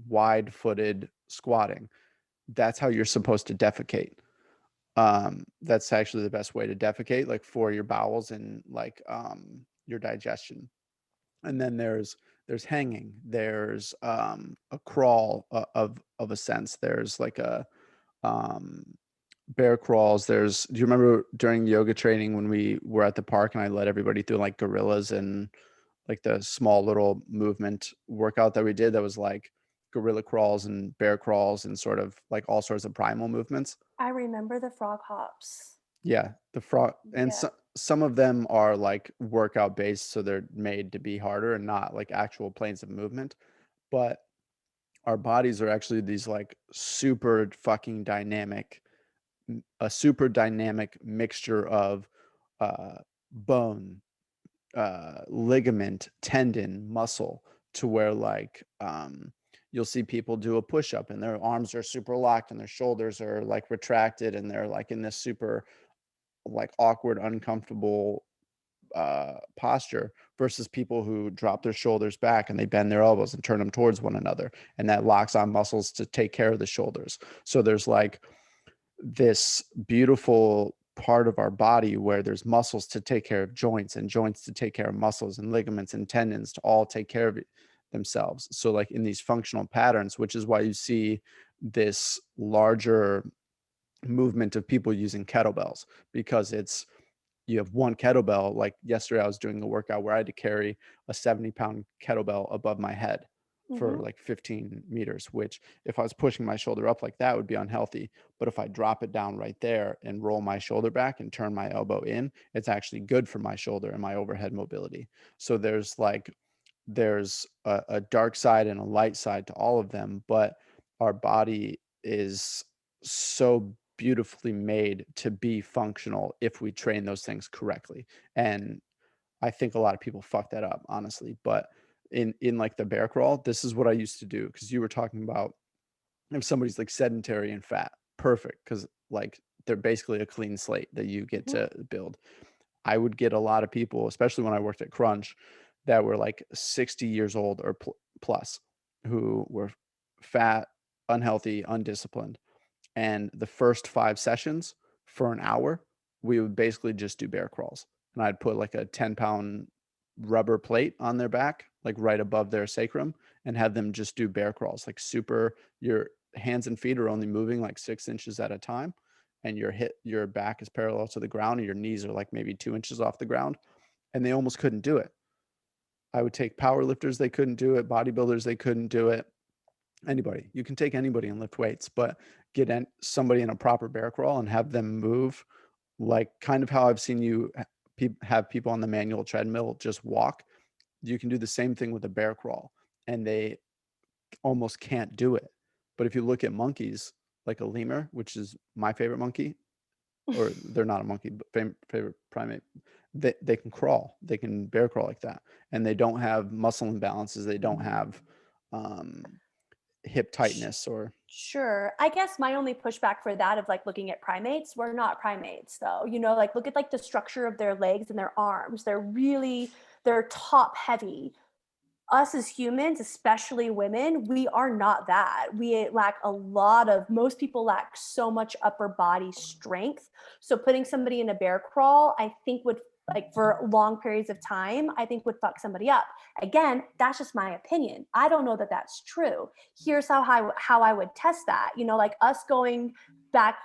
wide-footed squatting. That's how you're supposed to defecate. That's actually the best way to defecate, like for your bowels and like your digestion. And then there's hanging, there's a crawl of a sense, there's like a um bear crawls. There's do you remember during yoga training when we were at the park and I led everybody through like gorillas and like the small little movement workout that we did that was like gorilla crawls and bear crawls and sort of like all sorts of primal movements. I remember the frog hops. Yeah, the frog and Yeah. some of them are like workout based, so they're made to be harder and not like actual planes of movement. But our bodies are actually these like super fucking dynamic, a super dynamic mixture of bone, ligament, tendon, muscle, to where like you'll see people do a push up and their arms are super locked and their shoulders are like retracted and they're like in this super like awkward, uncomfortable posture versus people who drop their shoulders back and they bend their elbows and turn them towards one another. And that locks on muscles to take care of the shoulders. So there's like this beautiful part of our body where there's muscles to take care of joints and joints to take care of muscles and ligaments and tendons to all take care of themselves. So like in these functional patterns, which is why you see this larger movement of people using kettlebells because it's you have one kettlebell. Like yesterday I was doing a workout where I had to carry a 70-pound kettlebell above my head. for Mm-hmm. like 15 meters, which if I was pushing my shoulder up like that would be unhealthy. But if I drop it down right there and roll my shoulder back and turn my elbow in, it's actually good for my shoulder and my overhead mobility. So there's a dark side and a light side to all of them, but our body is so beautifully made to be functional if we train those things correctly. And I think a lot of people fuck that up, honestly. But in like the bear crawl, this is what I used to do, because you were talking about if somebody's like sedentary and fat, perfect, because like they're basically a clean slate that you get Mm-hmm. to build. I would get a lot of people, especially when I worked at Crunch, that were like 60 years old or plus, who were fat, unhealthy, undisciplined. And the first 5 sessions for an hour, we would basically just do bear crawls. And I'd put like a 10-pound rubber plate on their back, like right above their sacrum, and have them just do bear crawls. Like super, your hands and feet are only moving like 6 inches at a time. And your back is parallel to the ground, and your knees are like maybe 2 inches off the ground. And they almost couldn't do it. I would take power lifters, they couldn't do it, bodybuilders, they couldn't do it. Anybody, you can take anybody and lift weights, but somebody in a proper bear crawl and have them move like kind of how I've seen you have people on the manual treadmill just walk. You can do the same thing with a bear crawl, and they almost can't do it. But if you look at monkeys, like a lemur, which is my favorite monkey, or they're not a monkey, but favorite primate, they can crawl, they can bear crawl like that, and they don't have muscle imbalances, they don't have um, hip tightness or Sure. I guess my only pushback for that of like looking at primates, we're not primates though. Like look at like the structure of their legs and their arms. They're top heavy. Us as humans, especially women, we are not that. We lack most people lack so much upper body strength. So putting somebody in a bear crawl, I think would like for long periods of time, I think would fuck somebody up. Again, that's just my opinion. I don't know that that's true. Here's how I would test that. Like us going back,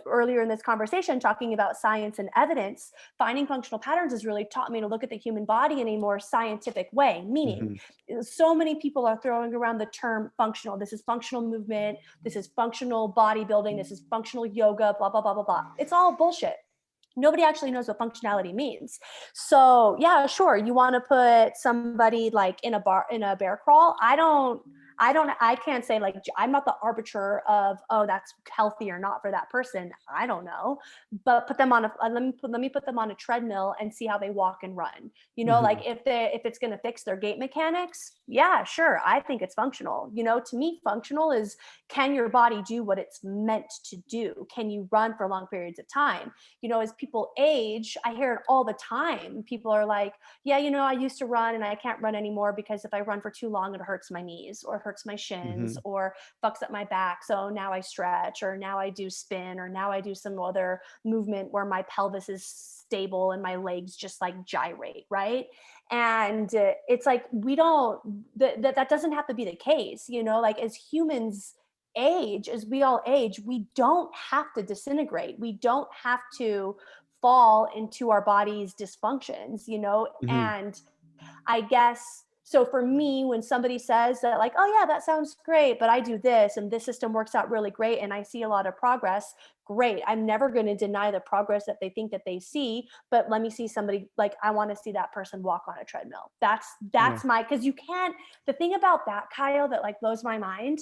earlier in this conversation, talking about science and evidence, finding functional patterns has really taught me to look at the human body in a more scientific way. Meaning, Mhm. so many people are throwing around the term functional. This is functional movement. This is functional bodybuilding. This is functional yoga, blah, blah, blah, blah, blah. It's all bullshit. Nobody actually knows what functionality means. So yeah, sure. You want to put somebody like in a bear crawl. I can't say like, I'm not the arbiter of, oh, that's healthy or not for that person. I don't know, but put them on let me put them on a treadmill and see how they walk and run. Like Mhm. if it's going to fix their gait mechanics, yeah, sure. I think it's functional. To me, functional is, can your body do what it's meant to do? Can you run for long periods of time? As people age, I hear it all the time. People are like, yeah, I used to run and I can't run anymore because if I run for too long, it hurts my knees or hurts my shins Mhm. or fucks up my back. So now I stretch, or now I do spin, or now I do some other movement where my pelvis is stable and my legs just like gyrate, right? And it's like, we don't, that doesn't have to be the case. Like as humans age, as we all age, we don't have to disintegrate. We don't have to fall into our body's dysfunctions, Mhm. and I guess so for me, when somebody says that, like, oh yeah, that sounds great, but I do this and this system works out really great and I see a lot of progress, great. I'm never going to deny the progress that they think that they see, but let me see somebody, like, I want to see that person walk on a treadmill. That's Yeah. that's my, because you can't, the thing about that, Kyle, that like blows my mind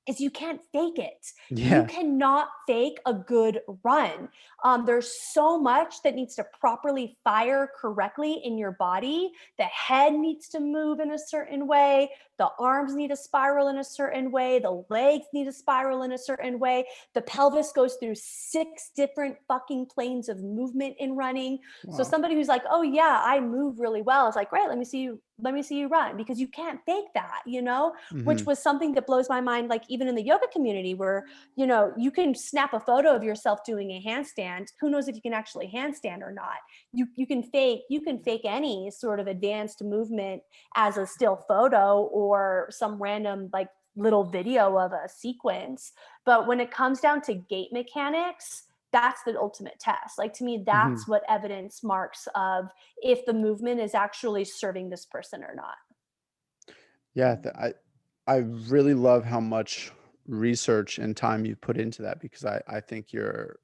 is you can't fake it. You Yeah. cannot fake a good run. There's so much that needs to properly fire correctly in your body. The head needs to move in a certain way. The arms need to spiral in a certain way. The legs need to spiral in a certain way. The pelvis goes through 6 different fucking planes of movement in running. So Wow. somebody who's like, oh yeah, I move really well, is like, great, let me see you run, because you can't fake that, which Mhm. was something that blows my mind, like even in the yoga community where, you can snap a photo of yourself doing a handstand. Who knows if you can actually handstand or not? You can fake any sort of advanced movement as a still photo or some random like little video of a sequence. But when it comes down to gait mechanics, that's the ultimate test. Like to me, Mhm. that's what evidence marks of if the movement is actually serving this person or not. Yeah, I really love how much research and time you put into that, because I think you're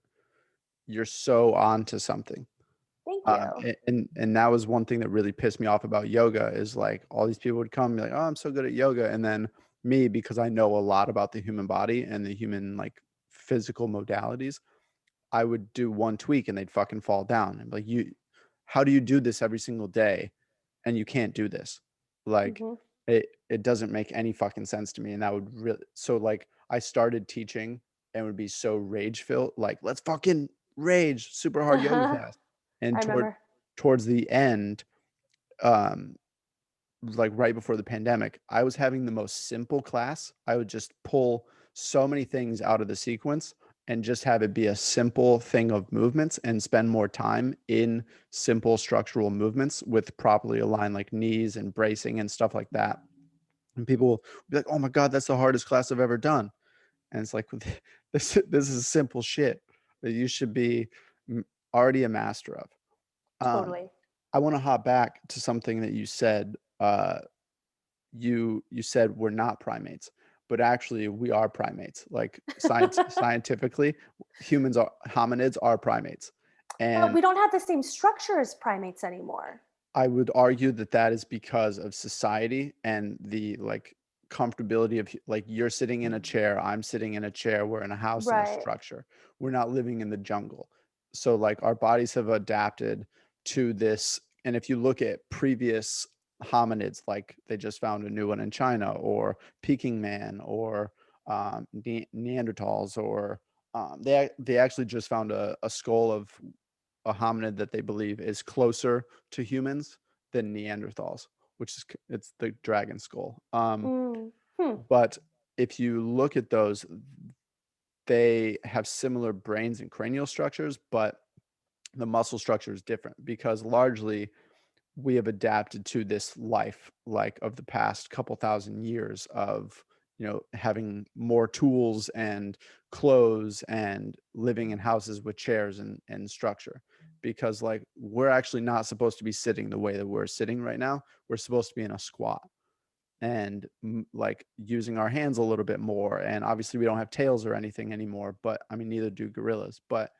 so on to something. Thank you. And that was one thing that really pissed me off about yoga, is like all these people would come and be like, oh, I'm so good at yoga. And then me, because I know a lot about the human body and the human like physical modalities, I would do one tweak and they'd fucking fall down. And like, how do you do this every single day and you can't do this? Like, Hmm. it doesn't make any fucking sense to me. And that would really, so like I started teaching and would be so rage filled, like, let's fucking rage super hard yoga I class. And remember. towards the end, um, like right before the pandemic, I was having the most simple class. I would just pull so many things out of the sequence and just have it be a simple thing of movements and spend more time in simple structural movements with properly aligned like knees and bracing and stuff like that. And people will be like, "Oh my God, that's the hardest class I've ever done." And it's like, this is simple shit that you should be already a master of. Um, Totally. I want to hop back to something that you said. You said we're not primates, but actually we are primates. Like scientifically, hominids are primates, But and we don't have the same structure as primates anymore. I would argue that that is because of society and the like comfortability of like you're sitting in a chair, I'm sitting in a chair, we're in a house in a Right. structure. We're not living in the jungle. So like our bodies have adapted to this. And if you look at previous hominids, like they just found a new one in China, or Peking man, or Neanderthals, or they actually just found a skull of a hominid that they believe is closer to humans than Neanderthals, which is it's the dragon skull. Mm. Hmm. But if you look at those, they have similar brains and cranial structures, but the muscle structure is different because largely we have adapted to this life like of the past couple thousand years of having more tools and clothes and living in houses with chairs and structure, because like we're actually not supposed to be sitting the way that we're sitting right now. We're supposed to be in a squat and like using our hands a little bit more, and obviously we don't have tails or anything anymore, but I mean neither do gorillas, but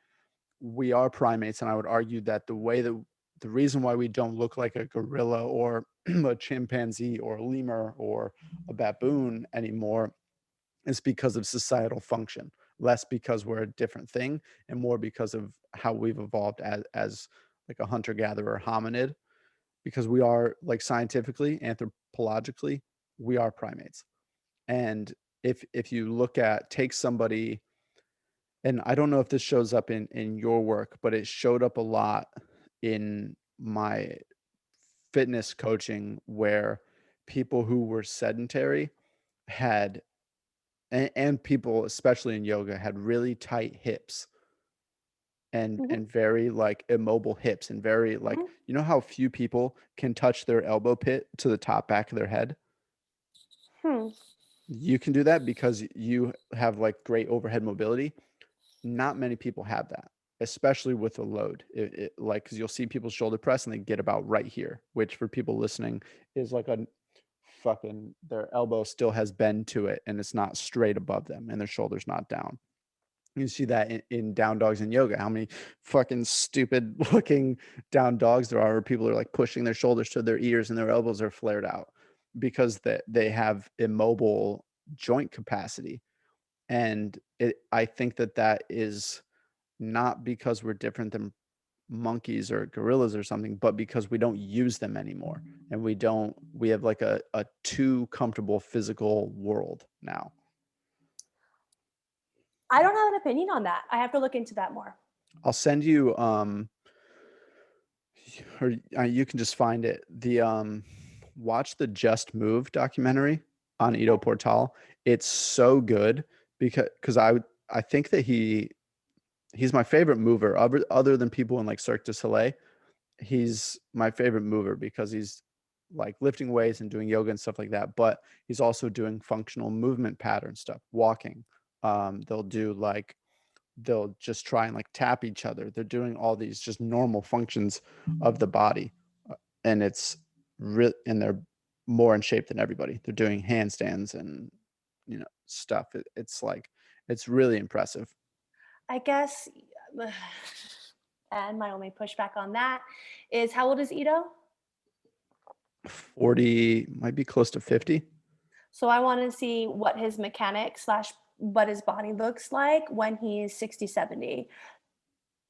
we are primates. And I would argue that the reason why we don't look like a gorilla or a chimpanzee or a lemur or a baboon anymore is because of societal function, less because we're a different thing, and more because of how we've evolved as like a hunter gatherer hominid, because we are like scientifically, anthropologically, we are primates. And if you look at take somebody, and I don't know if this shows up in your work, but it showed up a lot in my fitness coaching, where people who were sedentary had and people especially in yoga had really tight hips Hmm. and very like immobile hips, and very like, Hmm. how few people can touch their elbow pit to the top back of their head. Hmm. You can do that because you have like great overhead mobility. Not many people have that, especially with a load. Like, because you'll see people shoulder press and they get about right here, which for people listening is like a fucking, their elbow still has bend to it and it's not straight above them and their shoulder's not down. You see that in down dogs in yoga. How many fucking stupid looking down dogs there are, where people are like pushing their shoulders to their ears and their elbows are flared out because they have immobile joint capacity. And I think that that is not because we're different than monkeys or gorillas or something, but because we don't use them anymore. And we have like a too comfortable physical world now. I don't have an opinion on that. I have to look into that more. I'll send you, or you can just find it. Watch the Just Move documentary on Ido Okay. Portal. It's so good because I think that he's my favorite mover other than people in like Cirque du Soleil. He's my favorite mover because he's like lifting weights and doing yoga and stuff like that, but he's also doing functional movement pattern stuff, walking. They'll just try and like tap each other. They're doing all these just normal functions of the body. And it's real, and more in shape than everybody. They're doing handstands and, stuff. It's like, it's really impressive. I guess, and my only pushback on that is, how old is Ito? 40, might be close to 50. So I want to see what his mechanics slash what his body looks like when he's 60, 70.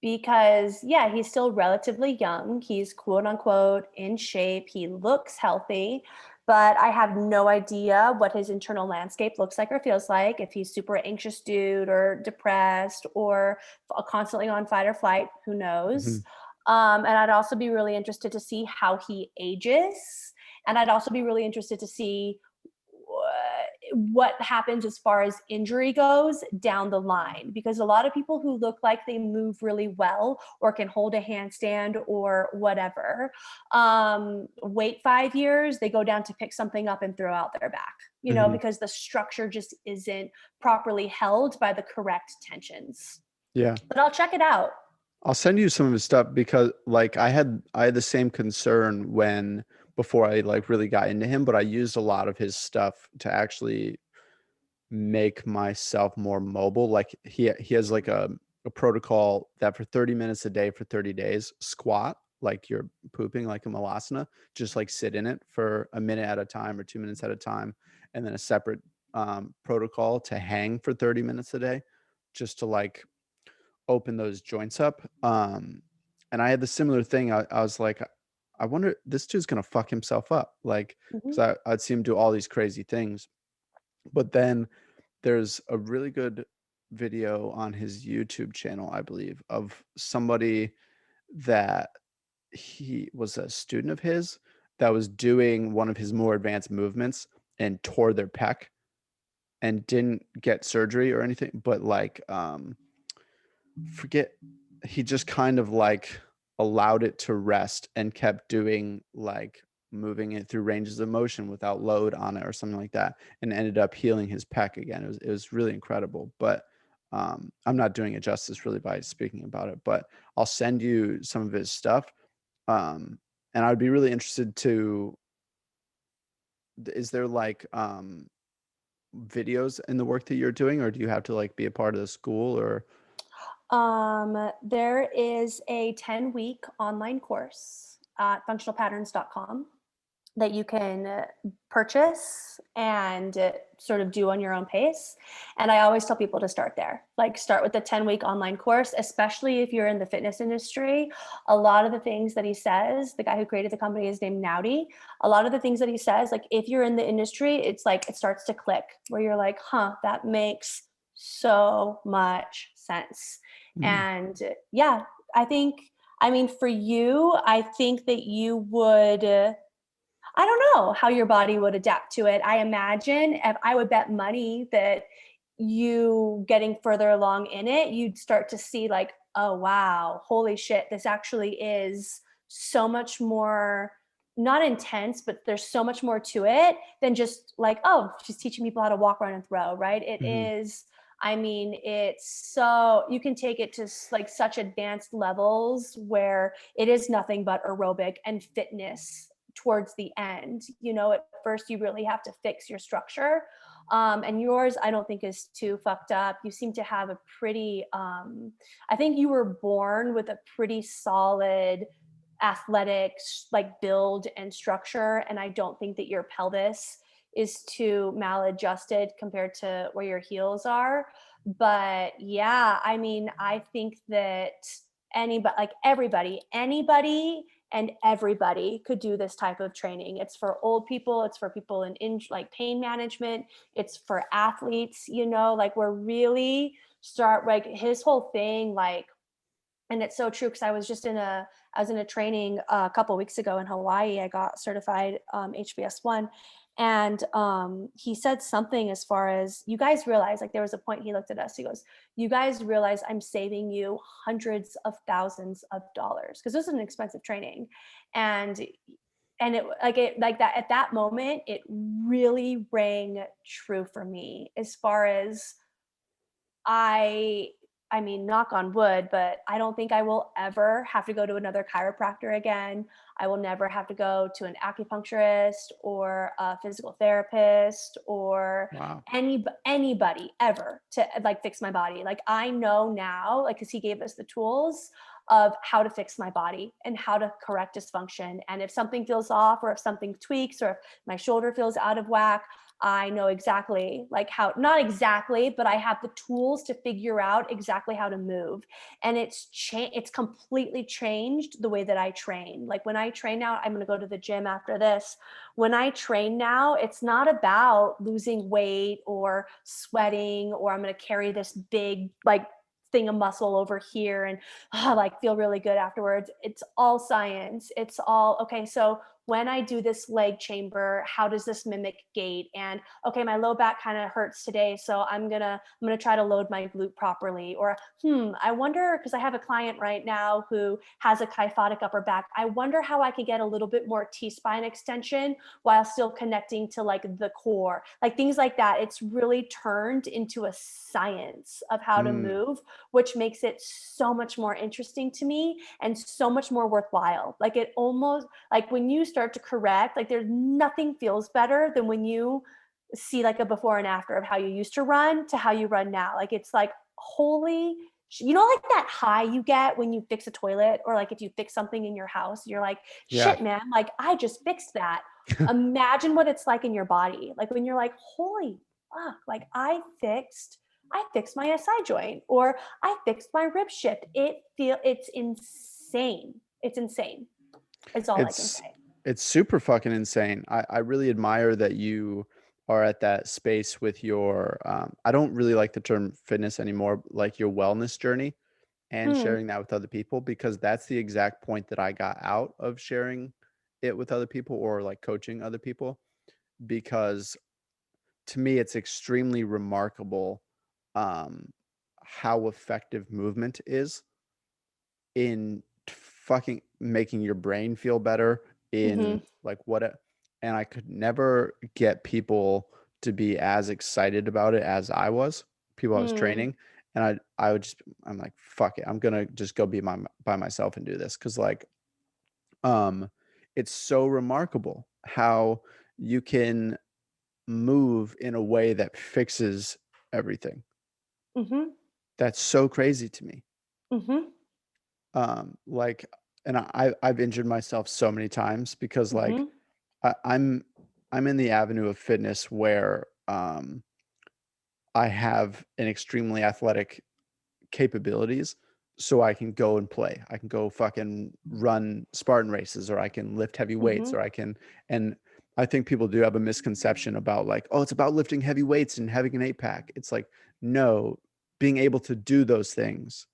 Because yeah, he's still relatively young. He's quote unquote in shape. He looks healthy, but I have no idea what his internal landscape looks like or feels like. If he's super anxious dude or depressed or constantly on fight or flight, who knows? Mhm. And I'd also be really interested to see how he ages. And I'd also be really interested to see what happens as far as injury goes down the line, because a lot of people who look like they move really well or can hold a handstand or whatever, wait 5 years, they go down to pick something up and throw out their back, Mhm. because the structure just isn't properly held by the correct tensions. Yeah. But I'll check it out. I'll send you some of his stuff because like I had the same concern when before I like really got into him, but I used a lot of his stuff to actually make myself more mobile. Like he has like a protocol that for 30 minutes a day for 30 days, squat like you're pooping like a malasana, just like sit in it for a minute at a time or 2 minutes at a time, and then a separate protocol to hang for 30 minutes a day, just to like open those joints up. And I had the similar thing. I was like, I wonder this dude's gonna fuck himself up, like Mhm. because I'd see him do all these crazy things, but then there's a really good video on his YouTube channel, I believe, of somebody that he was a student of his that was doing one of his more advanced movements and tore their pec and didn't get surgery or anything, but like forget he just kind of like allowed it to rest and kept doing like moving it through ranges of motion without load on it or something like that, and ended up healing his pec again. It was really incredible. But I'm not doing it justice really by speaking about it, but I'll send you some of his stuff. And I'd be really interested to, is there like videos in the work that you're doing, or do you have to like be a part of the school or There is a 10-week online course at functionalpatterns.com that you can purchase and sort of do on your own pace. And I always tell people to start there. Like, start with the 10-week online course, especially if you're in the fitness industry. A lot of the things that he says, the guy who created the company is named Nowdy. A lot of the things that he says, like if you're in the industry, it's like it starts to click where you're like, huh, that makes so much sense. Mhm. And yeah, I think, I mean, for you, I think that you would. I don't know how your body would adapt to it. I imagine, if I would bet money that you getting further along in it, you'd start to see like, oh wow, holy shit, this actually is so much more, not intense, but there's so much more to it than just like, oh, she's teaching people how to walk, run, and throw, right? It Mhm. is, I mean, it's so, you can take it to like such advanced levels where it is nothing but aerobic and fitness towards the end. At first you really have to fix your structure. And yours, I don't think is too fucked up. You seem to have a pretty, I think you were born with a pretty solid athletic like build and structure. And I don't think that your pelvis is too maladjusted compared to where your heels are. But yeah, I mean, I think that anybody, like anybody and everybody could do this type of training. It's for old people, it's for people in like pain management, it's for athletes, like we're really start like his whole thing, like, and it's so true, because I was in a training a couple weeks ago in Hawaii. I got certified HBS1, and he said something as far as, you guys realize, like, there was a point he looked at us, he goes, you guys realize I'm saving you hundreds of thousands of dollars, because this is an expensive training. And it like that, at that moment it really rang true for me, as far as I I mean, knock on wood, but I don't think I will ever have to go to another chiropractor again. I will never have to go to an acupuncturist or a physical therapist or Wow. anybody ever to like fix my body. Like I know now, like because he gave us the tools of how to fix my body and how to correct dysfunction. And if something feels off or if something tweaks or if my shoulder feels out of whack, I know exactly like how, not exactly, but I have the tools to figure out exactly how to move. And it's completely changed the way that I train. Like when I train now, I'm going to go to the gym after this. When I train now, it's not about losing weight or sweating or I'm going to carry this big like thing of muscle over here and like feel really good afterwards. It's all science. It's all okay. So when I do this leg chamber, how does this mimic gait? And okay, my low back kind of hurts today, so I'm gonna try to load my glute properly. Or I wonder because I have a client right now who has a kyphotic upper back. I wonder how I could get a little bit more T spine extension while still connecting to like the core, like things like that. It's really turned into a science of how to Mm, move, which makes it so much more interesting to me and so much more worthwhile. Like it almost like when you start to correct, like there's nothing feels better than when you see like a before and after of how you used to run to how you run now. Like it's like holy like that high you get when you fix a toilet or like if you fix something in your house, you're like, yeah. shit, man, like I just fixed that. Imagine what it's like in your body. Like when you're like, holy fuck, like I fixed my SI joint or I fixed my rib shift. It's insane. It's insane. It's all I can It's say. it's super fucking insane. I really admire that you are at that space with your I don't really like the term fitness anymore, like your wellness journey and Hmm. sharing that with other people because that's the exact point that I got out of sharing it with other people or like coaching other people because to me it's extremely remarkable um how effective movement is in fucking making your brain feel better in Mm-hmm. like and I could never get people to be as excited about it as I was, people I was Mm. training. And I would just I'm like, fuck it. I'm gonna just go be by myself and do this. Cause like um it's so remarkable how you can move in a way that fixes everything. Mm-hmm. That's so crazy to me. Mm-hmm. Like, and I've injured myself so many times because like Mm-hmm. I, I'm I'm in the avenue of fitness where I have an extremely athletic capabilities, so I can go and play. I can go fucking run Spartan races, or I can lift heavy weights, Mm-hmm. or I can. And I think people do have a misconception about like, oh, it's about lifting heavy weights and having an 8 pack. It's like, no, being able to do those things,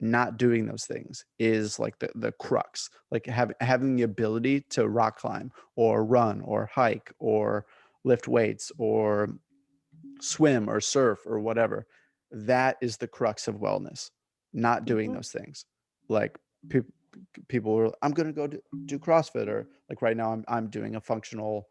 not doing those things is like the crux. Like having the ability to rock climb or run or hike or lift weights or swim or surf or whatever. That is the crux of wellness, not doing Mm-hmm. those things. Like pe- people were, I'm going to go do CrossFit or like right now I'm doing a functional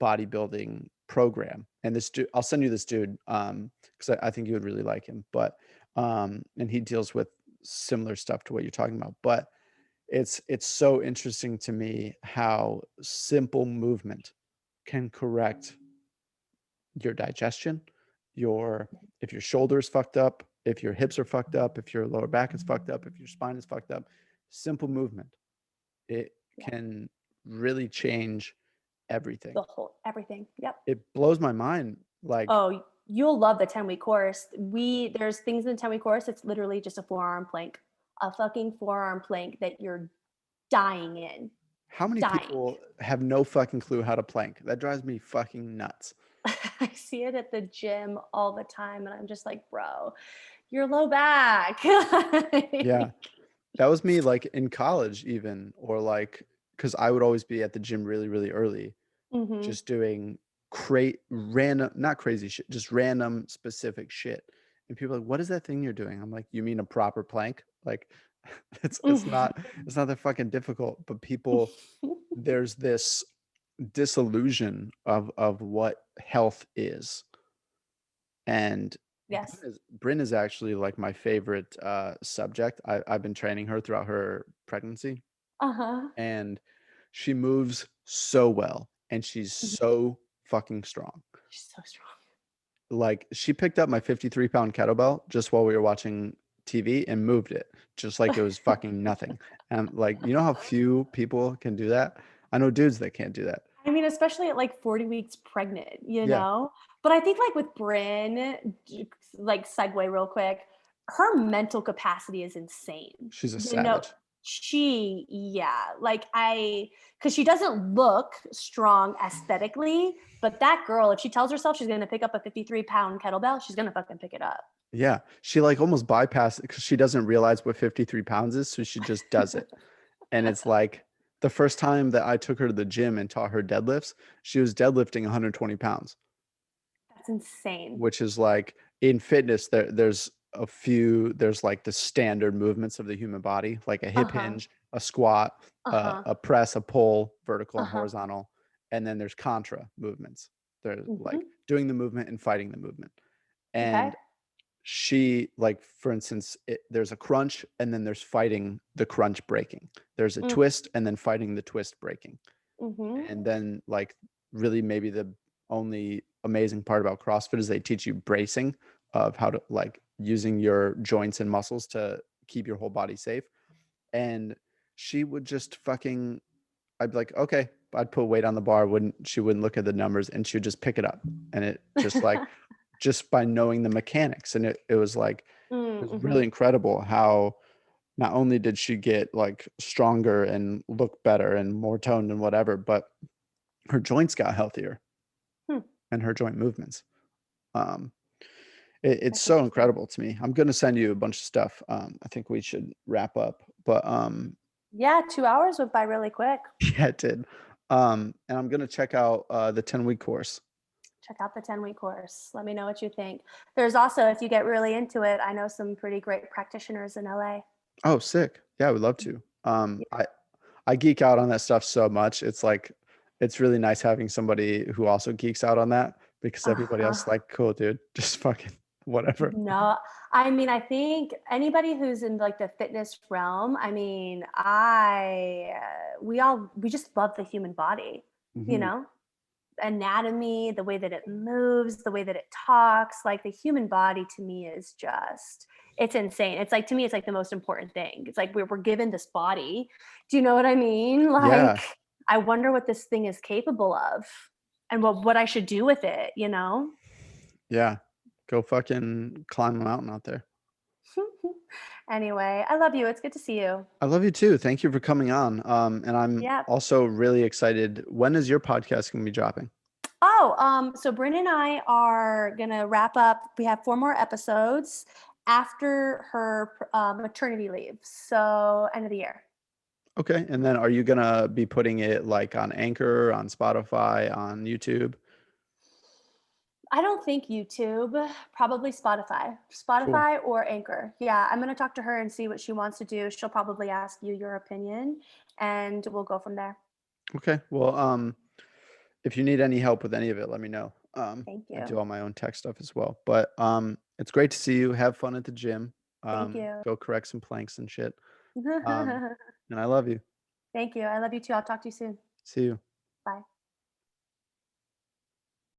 bodybuilding program. And this dude, I'll send you this dude because I think you would really like him. But and he deals with similar stuff to what you're talking about. But it's so interesting to me how simple movement can correct your digestion, your if your shoulder is fucked up, if your hips are fucked up, if your lower back is fucked up, if your spine is fucked up, simple movement, it Yeah. can really change everything. The whole everything. Yep. It blows my mind. Like, Oh, you'll love the 10-week course. There's things in the 10-week course. It's literally just a forearm plank, a fucking forearm plank that you're dying in, how many dying. people have no fucking clue how to plank? That drives me fucking nuts. I see it at the gym all the time, and I'm just like, bro, you're low back. Yeah. That was me like in college even, or like because I would always be at the gym really, really early Mm-hmm. just doing random, not crazy shit, just random specific shit. And people are like, what is that thing you're doing? I'm like, you mean a proper plank? Like it's not that fucking difficult. But people, there's this disillusion of what health is. And Yes. Bryn is actually like my favorite subject. I've been training her throughout her pregnancy, Uh-huh. and she moves so well, and she's Mhm. so fucking strong. She's so strong. Like she picked up my 53-pound kettlebell just while we were watching TV and moved it just like it was fucking nothing. And like, you know how few people can do that? I know dudes that can't do that. I mean, especially at like 40 weeks pregnant, you Yeah, know? But I think like with Bryn, like segue real quick, her mental capacity is insane. she's a You know, savage. yeah, like because she doesn't look strong aesthetically, but that girl, if she tells herself she's gonna pick up a 53-pound kettlebell, she's gonna fucking pick it up. Yeah, she like almost bypassed it because she doesn't realize what 53 pounds is, so she just does it. And it's like the first time that I took her to the gym and taught her deadlifts, she was deadlifting 120 pounds, That's insane. which is like in fitness, there's like the standard movements of the human body, like a hip Uh-huh. hinge, a squat, Uh-huh. a press, a pull, vertical and Uh-huh. horizontal, and then there's contra movements. They're like Hmm. doing the movement and fighting the movement. Okay. And she like for instance there's a crunch and then there's fighting the crunch breaking, there's a twist and then fighting the twist breaking, Mm-hmm. and then like really maybe the only amazing part about CrossFit is they teach you bracing of how to like using your joints and muscles to keep your whole body safe. And she would just fucking, I'd be like, okay, I'd put weight on the bar, wouldn't she wouldn't look at the numbers and she would just pick it up, and it just like just by knowing the mechanics. And it was like it was Mm-hmm. really incredible how not only did she get like stronger and look better and more toned and whatever, but her joints got healthier Hmm. and her joint movements. Um, it's That's so interesting. incredible to me. I'm gonna send you a bunch of stuff. I think we should wrap up, but Yeah, 2 hours went by really quick. yeah, it did. And I'm gonna check out the 10-week course. Check out the 10-week course. Let me know what you think. There's also, if you get really into it, I know some pretty great practitioners in LA. Oh, sick. Yeah, I would love to. I geek out on that stuff so much. It's like it's really nice having somebody who also geeks out on that because everybody else is Uh-huh. like, cool, dude, just fucking whatever. No, I mean, I think anybody who's in like the fitness realm, I mean, we just love the human body, you Hmm. know? Anatomy, the way that it moves, the way that it talks, like the human body to me is just, it's insane. It's like, to me, it's like the most important thing. It's like we're given this body. Do you know what I mean? Like, Yeah, I wonder what this thing is capable of and what I should do with it, you know? yeah. Go fucking climb a mountain out there. Anyway, I love you. It's good to see you. I love you too. Thank you for coming on. And I'm Yeah. also really excited. When is your podcast going to be dropping? Oh, so Bryn and I are gonna wrap up. We have 4 more episodes after her maternity leave, so end of the year. Okay. And then are you going to be putting it like on Anchor, on Spotify, on YouTube? I don't think YouTube, probably Spotify, Cool. Spotify or Anchor. Yeah, I'm gonna talk to her and see what she wants to do. She'll probably ask you your opinion, and we'll go from there. Okay. Well, if you need any help with any of it, let me know. Thank I do you. all my own tech stuff as well. But it's great to see you. Have fun at the gym. Thank you. Go correct some planks and shit. Um, and I love you. Thank you. I love you too. I'll talk to you soon. See you.